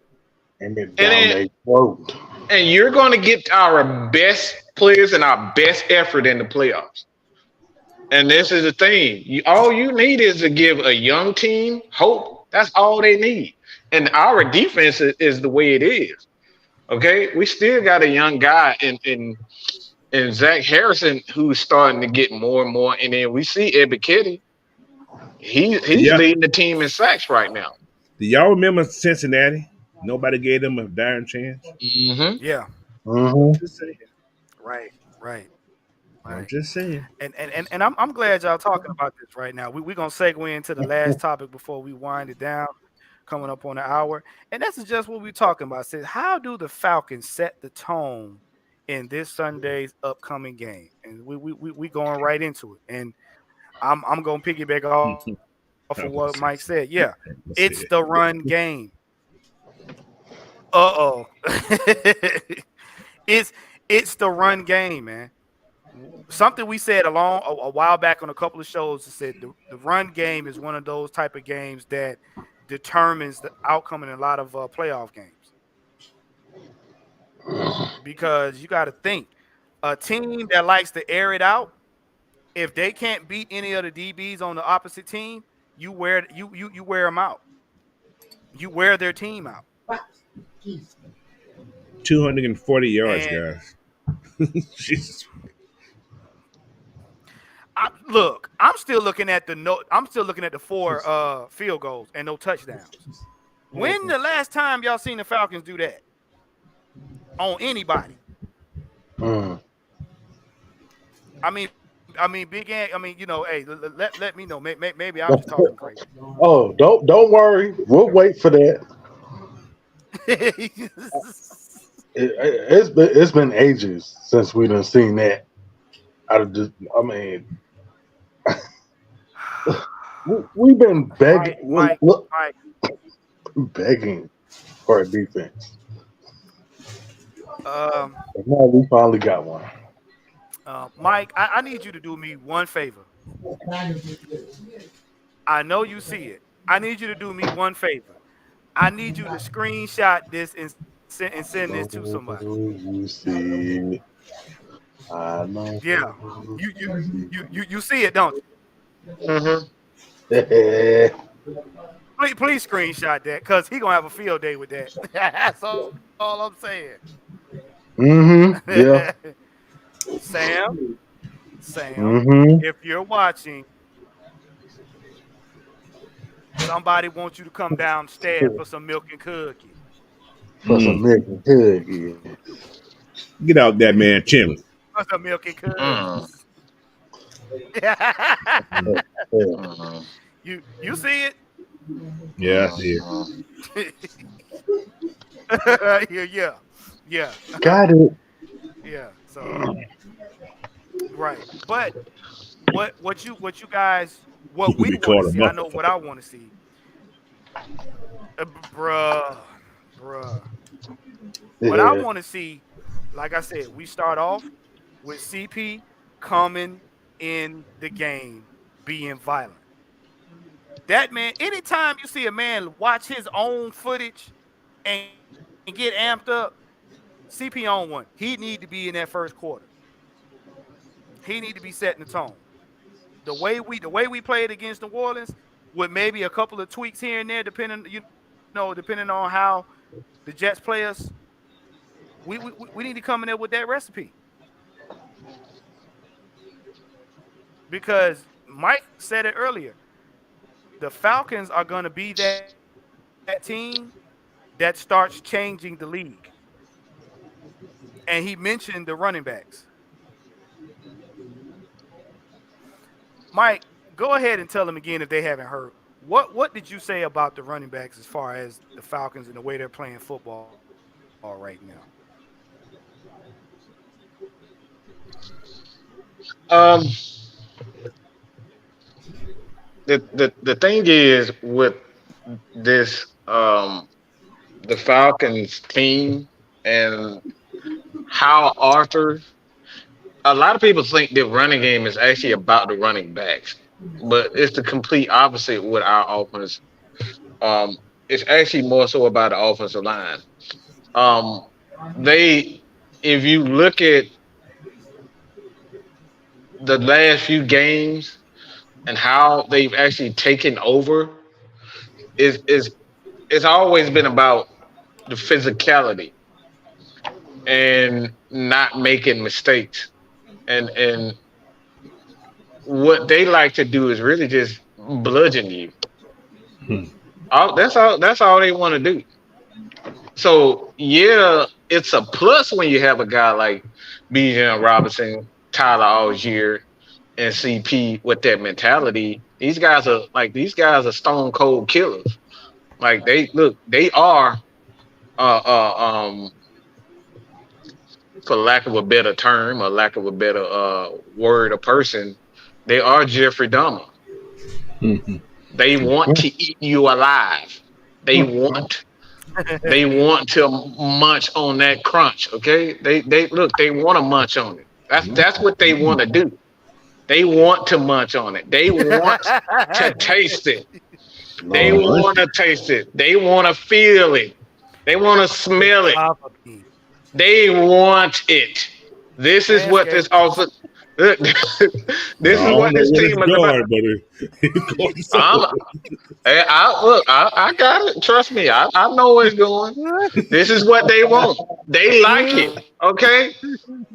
And it And down then they throat. and you're going to get our best players and our best effort in the playoffs. And this is the thing. All you need is to give a young team hope. That's all they need. And our defense is the way it is. Okay, we still got a young guy in Zach Harrison who's starting to get more and more. And then we see Ebby Kitty. do He's y'all, leading the team in sacks right now. do y'all remember Cincinnati? Nobody gave them a darn chance. Hmm. Yeah. I'm Mm-hmm. just saying. Right. Right. I'm Right. just saying. And I'm glad y'all talking about this right now. We're gonna segue into the last topic before we wind it down, coming up on an hour. And this is just what we're talking about. Says, how do the Falcons set the tone in this Sunday's upcoming game? And we going right into it. And I'm gonna piggyback off of what Mike I'm said. gonna Yeah, say, I'm gonna it's say the it. run game. Uh-oh. it's it's the run game, man. Something we said a while back on a couple of shows said the run game is one of those type of games that determines the outcome in a lot of playoff games, because you got to think, a team that likes to air it out, if they can't beat any of the DBs on the opposite team, you wear them out. You wear their team out. 240 yards, And guys. Jesus. look, I'm still looking at the no. I'm still looking at the 4 field goals and no touchdowns. When the last time y'all seen the Falcons do that on anybody? Mm. Big Ant. Hey, let me know. Maybe I'm just talking crazy. Oh, don't worry. We'll wait for that. It's been ages since we done seen that. We've been begging. Mike, Begging for a defense. Um, And now we finally got one. Mike, I need you to do me one favor. I know you see it. I need you to do me one favor. I need you to screenshot this and send this to somebody. You see, I know. Yeah, you see it, don't you? Mm-hmm. Please screenshot that, cause he gonna have a field day with that. That's all I'm saying. Mm-hmm. Yeah. Sam, Mm-hmm. if you're watching, somebody wants you to come downstairs for some milk and cookies. For some milk and cookies. Get out that man chimney. For some milk and cookies. Mm-hmm. You see it? Yeah, I see it. Yeah. Got it. Yeah. So right, but what you guys what we We call want to him see? I up. know what I want to see, bruh. What I want to see, like I said, we start off with CP coming in the game, being violent. That man, anytime you see a man watch his own footage and get amped up, CP on one. He need to be in that first quarter. He need to be setting the tone. The way we played against New Orleans, with maybe a couple of tweaks here and there, depending on how the Jets play us, we need to come in there with that recipe. Because Mike said it earlier, the Falcons are going to be that team that starts changing the league. And he mentioned the running backs. Mike, go ahead and tell them again if they haven't heard. What did you say about the running backs as far as the Falcons and the way they're playing football right now? Um, the thing is with this the Falcons team and how Arthur. A lot of people think the running game is actually about the running backs, but it's the complete opposite with our offense. Um, it's actually more so about the offensive line. Um, they, if you look at the last few games and how they've actually taken over, is it's always been about the physicality and not making mistakes. And what they like to do is really just bludgeon you. That's all they want to do. So yeah, it's a plus when you have a guy like Bijan Robinson, Tyler Algier, and CP with that mentality. These guys are stone cold killers. Like they are um for lack of a better term or lack of a better word or person, they are Jeffrey Dahmer. They want to eat you alive. They want they want to munch on that crunch. Okay, they want to munch on it. That's what they want to do. They want to munch on it. They want to taste it. They want to taste it. They want to feel it. They want to smell it. They want it. This is what this office. This is I don't what know this what team it's is about. guard, but it's going I'm, somewhere. hey, I got it. Trust me, I know where it's going. This is what they want. They like it. Okay.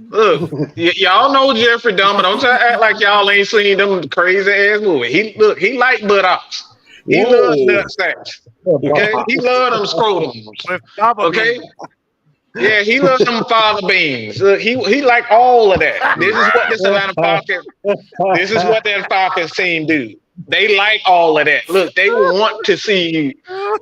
Look, y'all know Jeffrey Dahmer. Don't try to act like y'all ain't seen them crazy ass movie. He like buttocks. He loves Whoa. nut sacks. Okay, he love them scrotums. With Baba Okay, Bean. yeah, he love them father beans. He like all of that. This is what this Atlanta Falcons. This is what that Falcons team do. They like all of that. Look, they want to see you.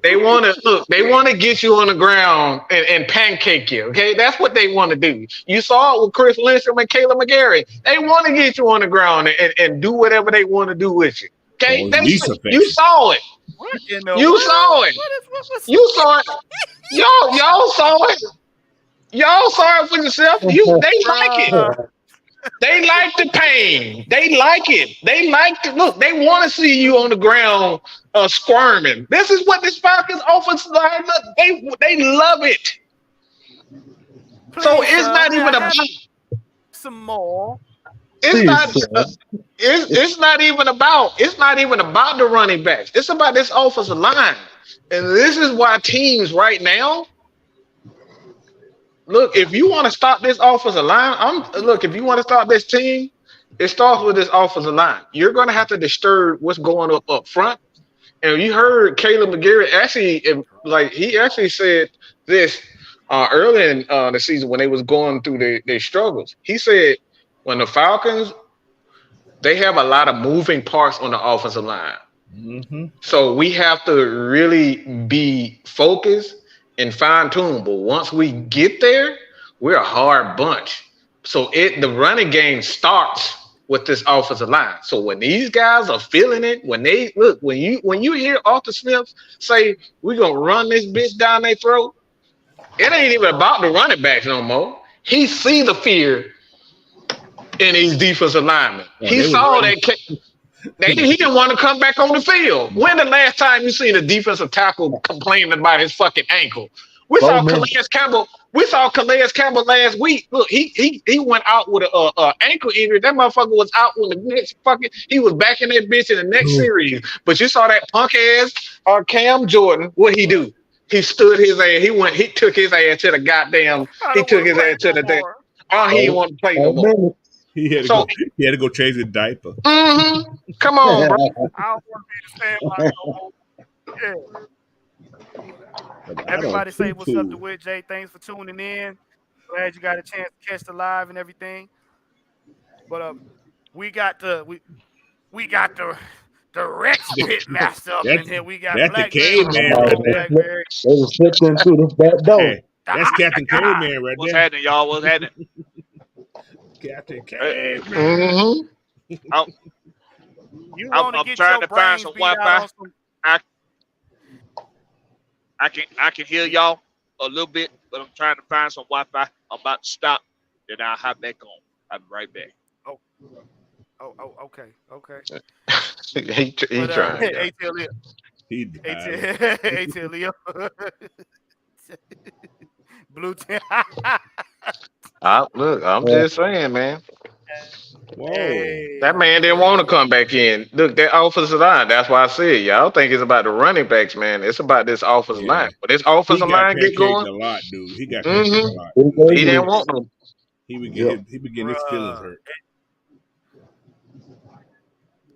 They want to look. They want to get you on the ground and pancake you. Okay, that's what they want to do. You saw it with Chris Lindstrom and Caleb McGarry. They want to get you on the ground and do whatever they want to do with you. Okay, Oh, they least you affection. saw it. What in the You world? saw it. What's You saw it. Y'all saw it. Y'all saw it for yourself. They like it. Bruh. They like the pain. They like it. They like to look. They want to see you on the ground squirming. This is what this Falcons offense line look. They love it. So Please, it's sir, not may even I about. have some more? It's Please, not. sir. It's not even about. It's not even about the running backs. It's about this offensive line. And this is why teams right now. Look, if you want to stop this offensive line, look. If you want to stop this team, it starts with this offensive line. You're going to have to disturb what's going up front. And you heard Caleb McGarry actually, like he actually said this early in the season when they was going through their struggles. He said when the Falcons they have a lot of moving parts on the offensive line. Mm-hmm. So we have to really be focused and fine tuned. But once we get there, we're a hard bunch. So the running game starts with this offensive line. So when these guys are feeling it, when they look, when you hear Arthur Smith say we're gonna run this bitch down their throat, it ain't even about the running backs no more. He see the fear in these defensive linemen. Oh, He they was saw ready. that. He didn't want to come back on the field. When the last time you seen a defensive tackle complaining about his fucking ankle? We saw 4 minutes. Calais Campbell. We saw Calais Campbell last week. Look, he went out with a ankle injury. That motherfucker was out when the next fucking. He was back in that bitch in the next series. But you saw that punk ass Cam Jordan. What he do? He stood his ass. He went. He took his ass to the goddamn. I He don't took want to his play ass to no the thing. more. Oh, he didn't 4 want to play no 4 more. minutes. He had to So, go. He had to go change his diaper. come on, bro. I don't want to be the same about no more. Yeah. Everybody say what's up to Wit J. Thanks for tuning in. Glad you got a chance to catch the live and everything. But we got the Rex Pitmaster up in here. We got That's the Blackberry. What's caveman going right on, there. Blackberry? They was slipped into the back door. Hey, that's Captain Caveman right What's there. happening, y'all? What's happening? Captain Caveman. Mm-hmm. You I'm want to get trying your to find brains some beat out Wi-Fi. on some. I can hear y'all a little bit, but I'm trying to find some Wi-Fi. I'm about to stop, then I'll hop back on. I'll be right back. Okay. he But trying. ATL Leo. He died. ATL Leo. Blue team. Look, I'm just saying, man. Whoa. Hey. That man didn't want to come back in. Look, that offensive line. That's why I said, y'all think it's about the running backs, man. It's about this offensive Yeah. line. But this He offensive got line get pancaked going. a lot, dude. He got pancaked Mm-hmm. a lot. He didn't want them. He would Yep. get his feelings hurt.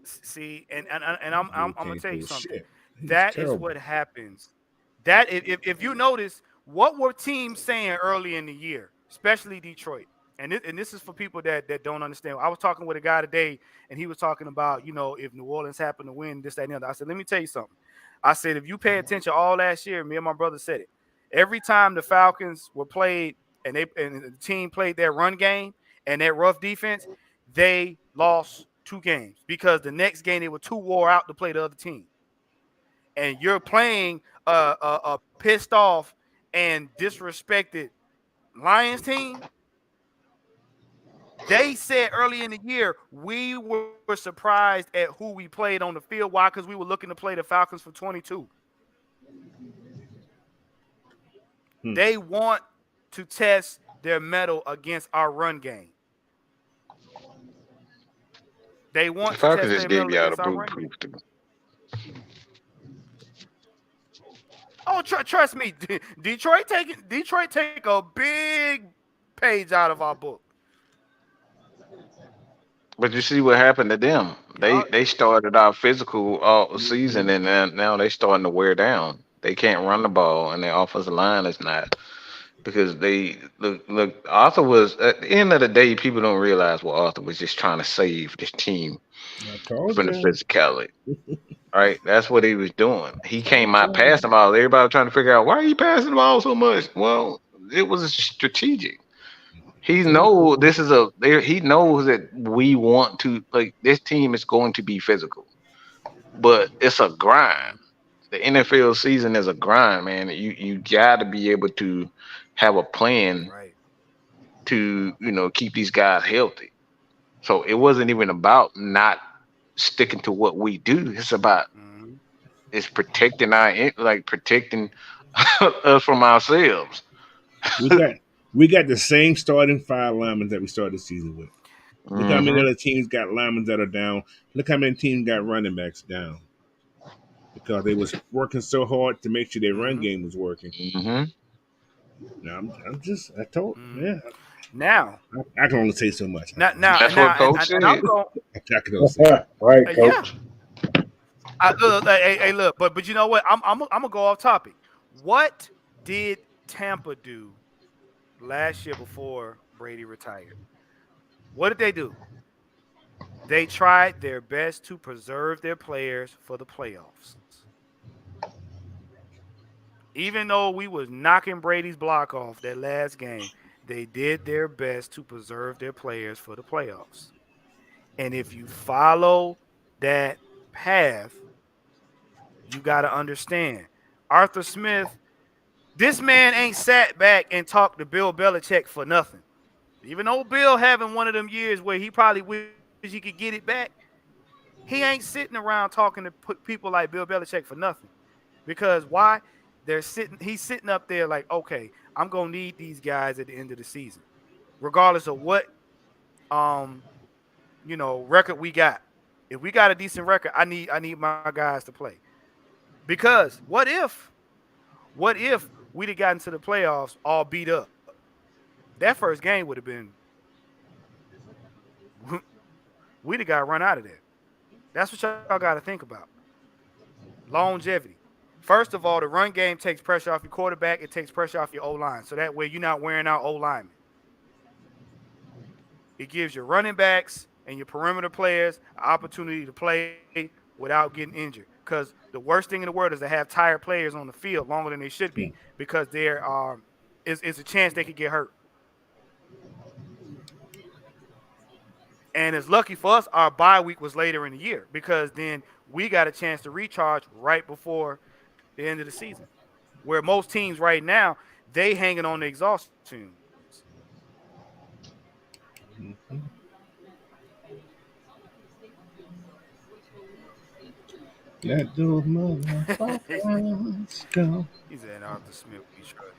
See, and I'm gonna tell you something. Shit. He's That is terrible. what happens. That if you notice, what were teams saying early in the year, especially Detroit, and this is for people that don't understand. I was talking with a guy today, and he was talking about if New Orleans happened to win this, that, and the other. I said, let me tell you something. I said, if you pay attention all last year, me and my brother said it. Every time the Falcons were played and the team played their run game and their rough defense, they lost 2 games because the next game they were too wore out to play the other team. And you're playing a pissed off and disrespected Lions team. They said early in the year we were surprised at who we played on the field. Why? Because we were looking to play the Falcons for 22. They want to test their mettle against our run game. They The want to Falcons test just their gave metal y'all the against our run game. blueprint. Oh, trust me, Detroit take a big page out of our book. But you see what happened to them. They Y'all, they started out physical all season, and then now they starting to wear down. They can't run the ball, and their offensive line is not because they look. Arthur was at the end of the day. People don't realize what Arthur was just trying to save this team I told from the you. physicality. Right, that's what he was doing. He Told came out you. passing the ball. Everybody trying to figure out why are you passing the ball so much. Well, it was strategic. He Told knows you. this is a there. He knows that we want to like this team is going to be physical, but it's a grind. The NFL season is a grind, man. You got to be able to have a plan right. to keep these guys healthy. So it wasn't even about not sticking to what we do. It's about Mhm. it's protecting protecting us from ourselves. We got we got the same starting five linemen that we started the season with. Look how many Hmm. other teams got linemen that are down. Look how many teams got running backs down because they was working so hard to make sure their run Mhm. game was working. Hmm. Now I told, Mhm. yeah, Now, I can only say so much. now, now, That's now, what Coach and I'm said. going. I can only say. Right, Yeah. coach. Look, hey, look, but you know what? I'm gonna go off topic. What did Tampa do last year before Brady retired? What did they do? They tried their best to preserve their players for the playoffs. Even though we was knocking Brady's block off that last game, they did their best to preserve their players for the playoffs. And if you follow that path, you got to understand Arthur Smith, this man ain't sat back and talked to Bill Belichick for nothing. Even though Bill having one of them years where he probably wish he could get it back, he ain't sitting around talking to people like Bill Belichick for nothing. Because why? He's sitting up there like, okay, I'm gonna need these guys at the end of the season, regardless of what um record we got. If we got a decent record, I need my guys to play. Because what if we'd have gotten to the playoffs all beat up? That first game would have been we'd have got run out of there. That's what y'all got to think about. Longevity. First of all, the run game takes pressure off your quarterback. It takes pressure off your O line, so that way you're not wearing out O linemen. It gives your running backs and your perimeter players an opportunity to play without getting injured. Because the worst thing in the world is to have tired players on the field longer than they should be because there is a chance they could get hurt. And it's lucky for us, our bye week was later in the year because then we got a chance to recharge right before the end of the season. Where most teams right now, they hanging on the exhaust fumes. Let those motherfuckers go. He's an Arthur Smith Detroit.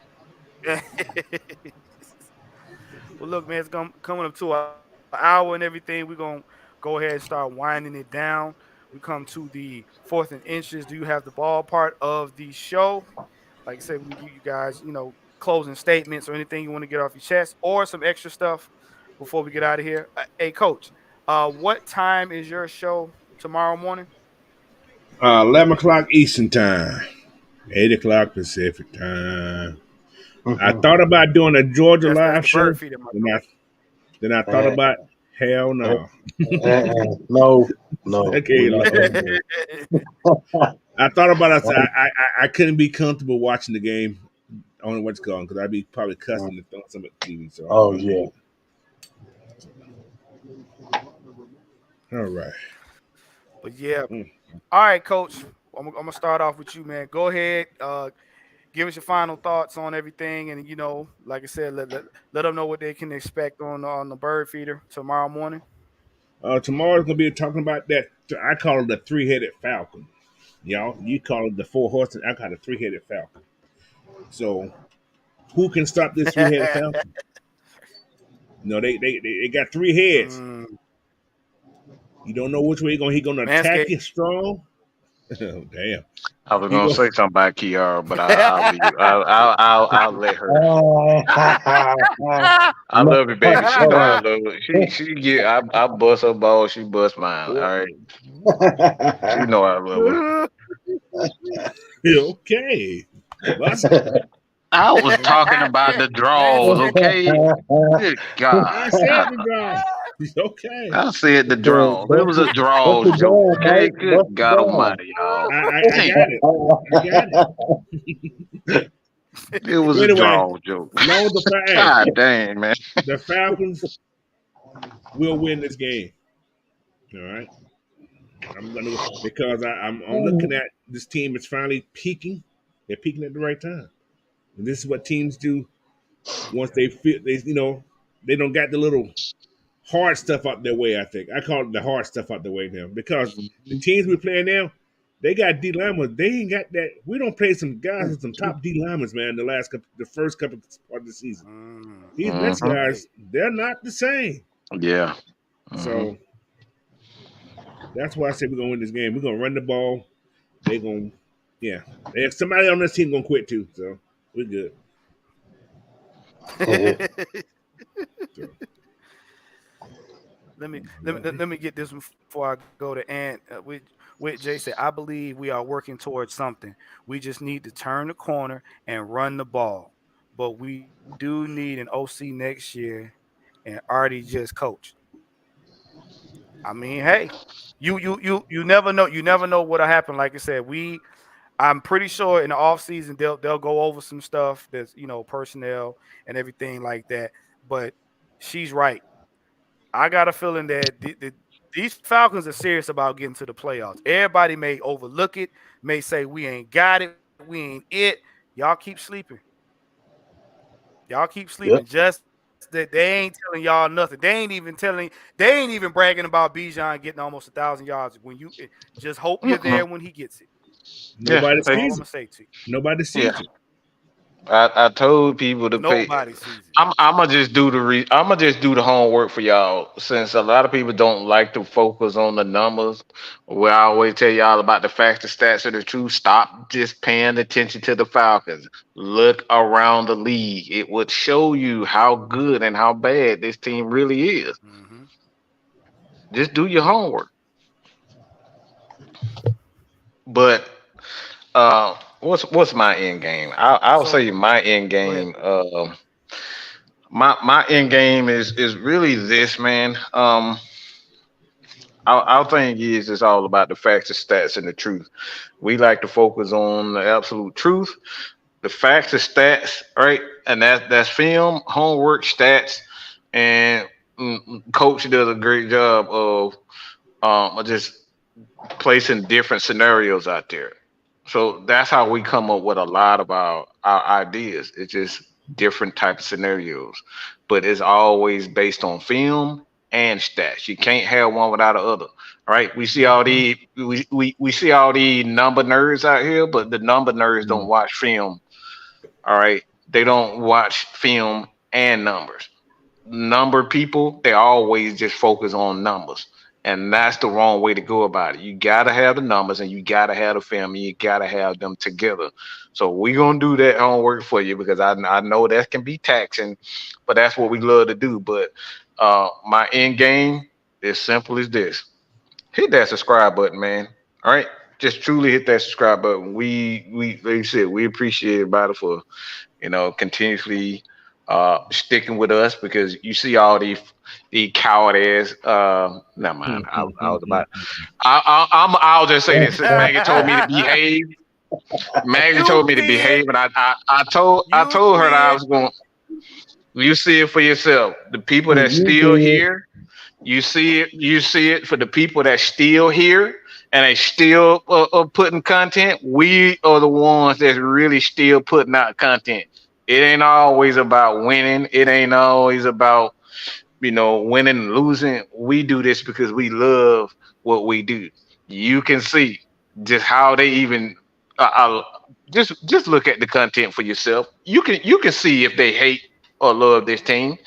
Well, look, man, it's coming up to an hour and everything. We're gonna go ahead and start winding it down. We come to the fourth and inches. Do you have the ball part of the show? Like I said, we can give you guys, closing statements or anything you want to get off your chest or some extra stuff before we get out of here. Hey, Coach, what time is your show tomorrow morning? 11 o'clock Eastern time, 8 o'clock Pacific time. I thought about doing a Georgia That's live the bird show, feeder, my then coach. I thought And, about hell and, no. no, no, we're Okay, not Lord. gonna do I thought about it. I said it. I couldn't be comfortable watching the game on what's going because I'd be probably cussing and throwing some at the TV. So I don't Oh want to yeah. do it. All right. But yeah, Mm. all right, Coach. I'm gonna start off with you, man. Go ahead. Give us your final thoughts on everything, and like I said, let them know what they can expect on the bird feeder tomorrow morning. Tomorrow's gonna be talking about that. I call it the three-headed falcon. Y'all, you call it the four horsemen. I call it the three-headed falcon. So, who can stop this three-headed falcon? No, they got three heads. Mm, You don't know which way he gonna attack Manscaped. you strong. Oh, damn. I was He gonna go. say something about Kiara, but I'll leave. I'll let her. I No. love you, baby. She know I love her. She get. I bust her ball. She bust mine. All right. She know I love her. Okay. Bust. I was talking about the draws. Okay. Good I God. said the draw. Okay. I said the draws. It was a What's draws the joke. goal, Okay. Mike? Good What's the God goal? Almighty, y'all. I Hey, got it. I got it. it was a Anyway, draw joke. long the hey, God dang, man. the Falcons will win this game. All right. I'm gonna go because I'm looking at this team is finally peaking. They're peaking at the right time. And this is what teams do once they feel they don't got the little hard stuff out their way. I think I call it the hard stuff out the way now because the teams we're playing now, they got D linemen. They ain't got that. We don't play some guys with some top D linemen, man. The first couple part of the season. These next Mm-hmm. guys, they're not the same. Yeah. Mm-hmm. So that's why I said we're gonna win this game. We're gonna run the ball. They're gonna, yeah. Somebody on this team gonna quit too. So we're good. So, let me get this one before I go to Ant. With Jay said, I believe we are working towards something. We just need to turn the corner and run the ball. But we do need an OC next year, and Artie just coached. I mean, hey, you never know. You never know what'll happen. Like I said, I'm pretty sure in the offseason they'll go over some stuff that's personnel and everything like that. But she's right. I got a feeling that these Falcons are serious about getting to the playoffs. Everybody may overlook it, may say we ain't got it, we ain't it. Y'all keep sleeping. Y'all keep sleeping. Yep. Just that they ain't telling y'all nothing. They ain't even bragging about Bijan getting almost 1,000 yards. When you just hope you're Mm-mm. there when he gets it. Yeah. nobody That's all I'm sees gonna it. say to you. Nobody Yeah. sees it. I told people to pay. Nobody sees it. I'm gonna just do I'm gonna just do the homework for y'all. Since a lot of people don't like to focus on the numbers, where I always tell y'all about the facts, the stats, and the truth. Stop just paying attention to the Falcons. Look around the league. It would show you how good and how bad this team really is. Mm-hmm. Just do your homework. But what's my end game? I'll So say my end go ahead. game. My end game is really this, man. Our thing is it's all about the facts, the stats, and the truth. We like to focus on the absolute truth, the facts, the stats, right? And that's film, homework, stats, and coach does a great job of just placing different scenarios out there. So that's how we come up with a lot of our ideas. It's just different type of scenarios, but it's always based on film and stats. You can't have one without the other. All right. We see all the number nerds out here, but the number nerds don't watch film. All right. They don't watch film and numbers. Number people, they always just focus on numbers. And that's the wrong way to go about it. You gotta have the numbers and you gotta have the film and you gotta have them together. So we're gonna do that homework for you because I know that can be taxing, but that's what we love to do. But my end game is simple as this. Hit that subscribe button, man. All right. Just truly hit that subscribe button. We like you said, we appreciate everybody for continuously sticking with us because you see all the coward ass. Never mind. I was about. I'll just say this. Maggie told me to behave. Maggie You told me to did. behave, and I You told her that I did. was going. You see it for yourself. The people that You still did. here, you see it. You see it for the people that still here and they still putting content. We are the ones that's really still putting out content. It ain't always about winning. It ain't always about winning and losing. We do this because we love what we do. You can see just how they even just look at the content for yourself. You can see if they hate or love this team.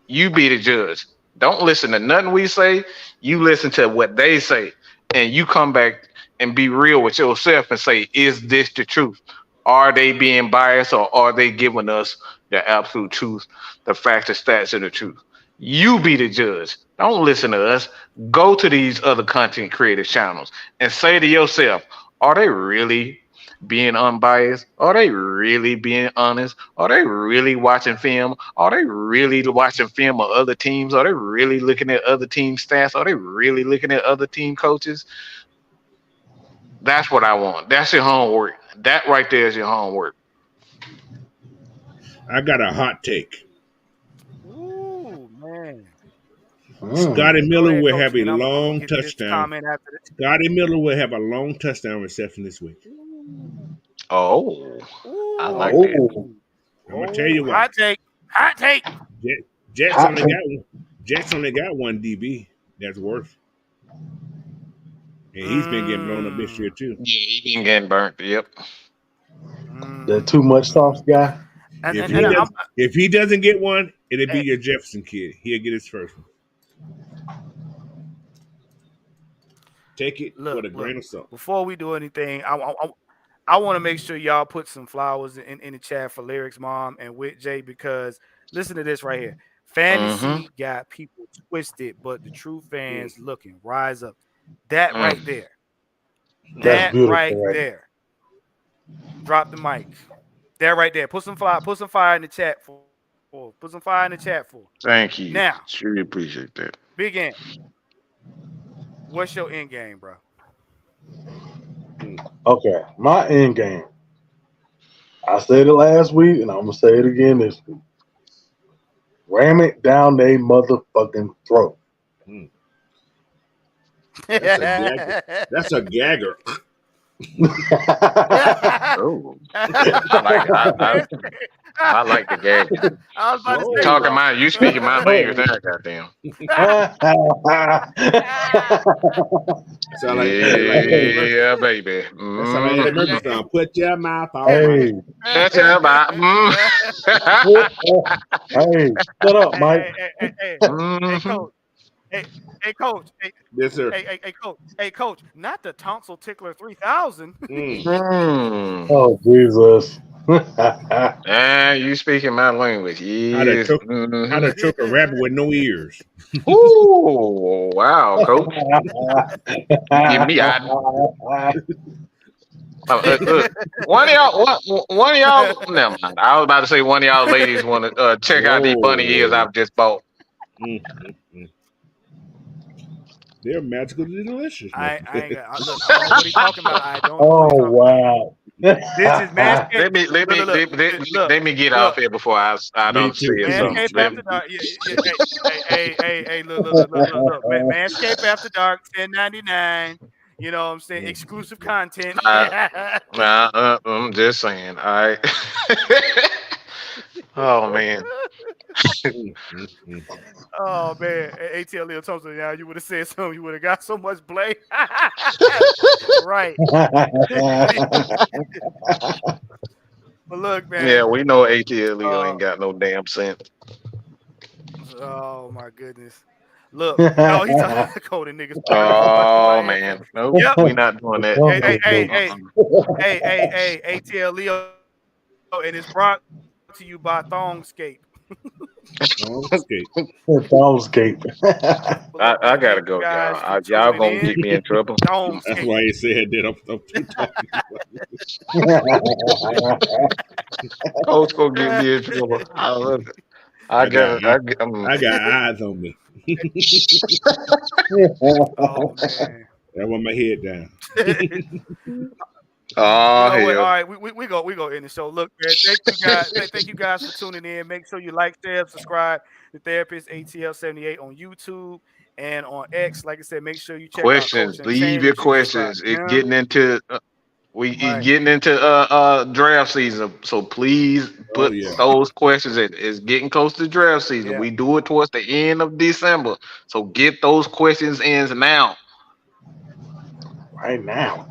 You be the judge. Don't listen to nothing we say. You listen to what they say, and you come back and be real with yourself and say, is this the truth? Are they being biased, or are they giving us the absolute truth, the facts, the stats, and the truth? You be the judge. Don't listen to us. Go to these other content creator channels and say to yourself, are they really being unbiased? Are they really being honest? Are they really watching film? Are they really watching film of other teams? Are they really looking at other team stats? Are they really looking at other team coaches? That's what I want. That's your homework. That right there is your homework. I got a hot take. Ooh, man. Scotty Go Miller ahead, will coach, have a man. I'm gonna long get this touchdown. comment after this. Scotty Miller will have a long touchdown reception this week. Oh, I like Ooh. that. I'm gonna tell you why. Hot take. Hot take. Jets Hot only take. got one. Jets only got one DB. That's worth. And he's been getting blown up this year too. Yeah, he been getting burnt. Yep. The too much sauce guy. If he doesn't get one, it'll be your Jefferson kid. He'll get his first one. Take it with a grain of salt. Before we do anything, I want to make sure y'all put some flowers in the chat for Lyrics Mom and with Jay, because listen to this right here. Fantasy got people twisted, but the true fans looking. Rise up. That right there. That's That right there. Drop the mic. That right there. Put some fire in the chat for. Put some fire in the chat for. Thank you. Now, Truly appreciate that. Big N. What's your end game, bro? Okay, my end game. I said it last week, and I'm gonna say it again this week. Ram it down they motherfucking throat. That's a gagger. Oh, I like the gag. I was about to say, Talking my, you speaking my language there, goddamn. Sound like Yeah, baby. That's how Eddie Murphy sound. Put your mouth on. Hey, That's about. hey, shut up, Mike. Hey, coach. Hey, coach. Yes, sir. Hey, coach. Hey, coach. Not the tonsil tickler 3000. Oh, Jesus. You speaking my language. Yes. How to choke a rabbit with no ears. Ooh, wow, coach. Give me look, one of y'all. Never mind. I was about to say one of y'all ladies want to check out these bunny ears I've just bought. They're magically delicious. I ain't got. Look, I don't know what he's talking about. I don't. Oh, wow. This is Manscaped. Let me get off here before I don't see it. Manscaped After Dark. Hey, look. Manscaped After Dark, $10.99. You know what I'm saying? Exclusive content. I'm just saying. Oh man. Oh man, ATL Leo Thompson. Yeah, you would have said something. You would have got so much blame. Right. But look, man. Yeah, we know ATL Leo ain't got no damn sense. Oh my goodness. Look, he's talking coding niggas. Oh man, nope, we not doing that. Hey, ATL Leo, and it's brought to you by Thongscape. Thongscape. I gotta go, y'all. Y'all gonna get me in trouble. That's why he said that. Coach gonna get me in trouble. I love it. I got eyes on me. Oh man. I want my head down. Oh, you know all right, we go in the show. Look, man, thank you guys for tuning in. Make sure you like, share, subscribe to Therapist ATL78 on YouTube and on X. Like I said, make sure you check questions. out Leave your questions. It's getting into getting into draft season, so please put those questions in. It's getting close to draft season. Yeah. We do it towards the end of December, so get those questions in now. Right now.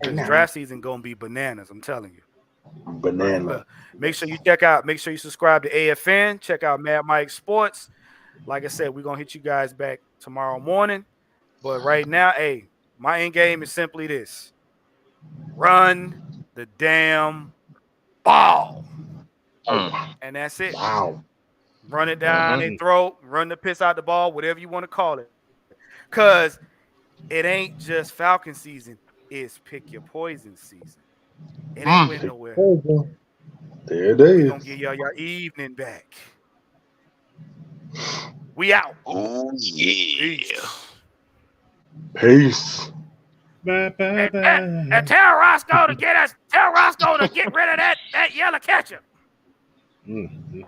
Because draft season gonna be bananas. I'm telling you. Banana. Make sure you check out. Make sure you subscribe to AFN. Check out Mad Mike Sports. Like I said, we're gonna hit you guys back tomorrow morning. But right now, hey, my end game is simply this: run the damn ball, and that's it. Wow. Run it down their Mhm. throat, run the piss out the ball, whatever you want to call it. Cause it ain't just Falcon season; it's pick your poison season. It ain't went nowhere. There it We gonna is. give y'all your evening back. We out. Oh yeah. Peace. Peace. Bye, bye, And, bye. and tell Roscoe to get us. Tell Roscoe to get rid of that yellow ketchup. Mm.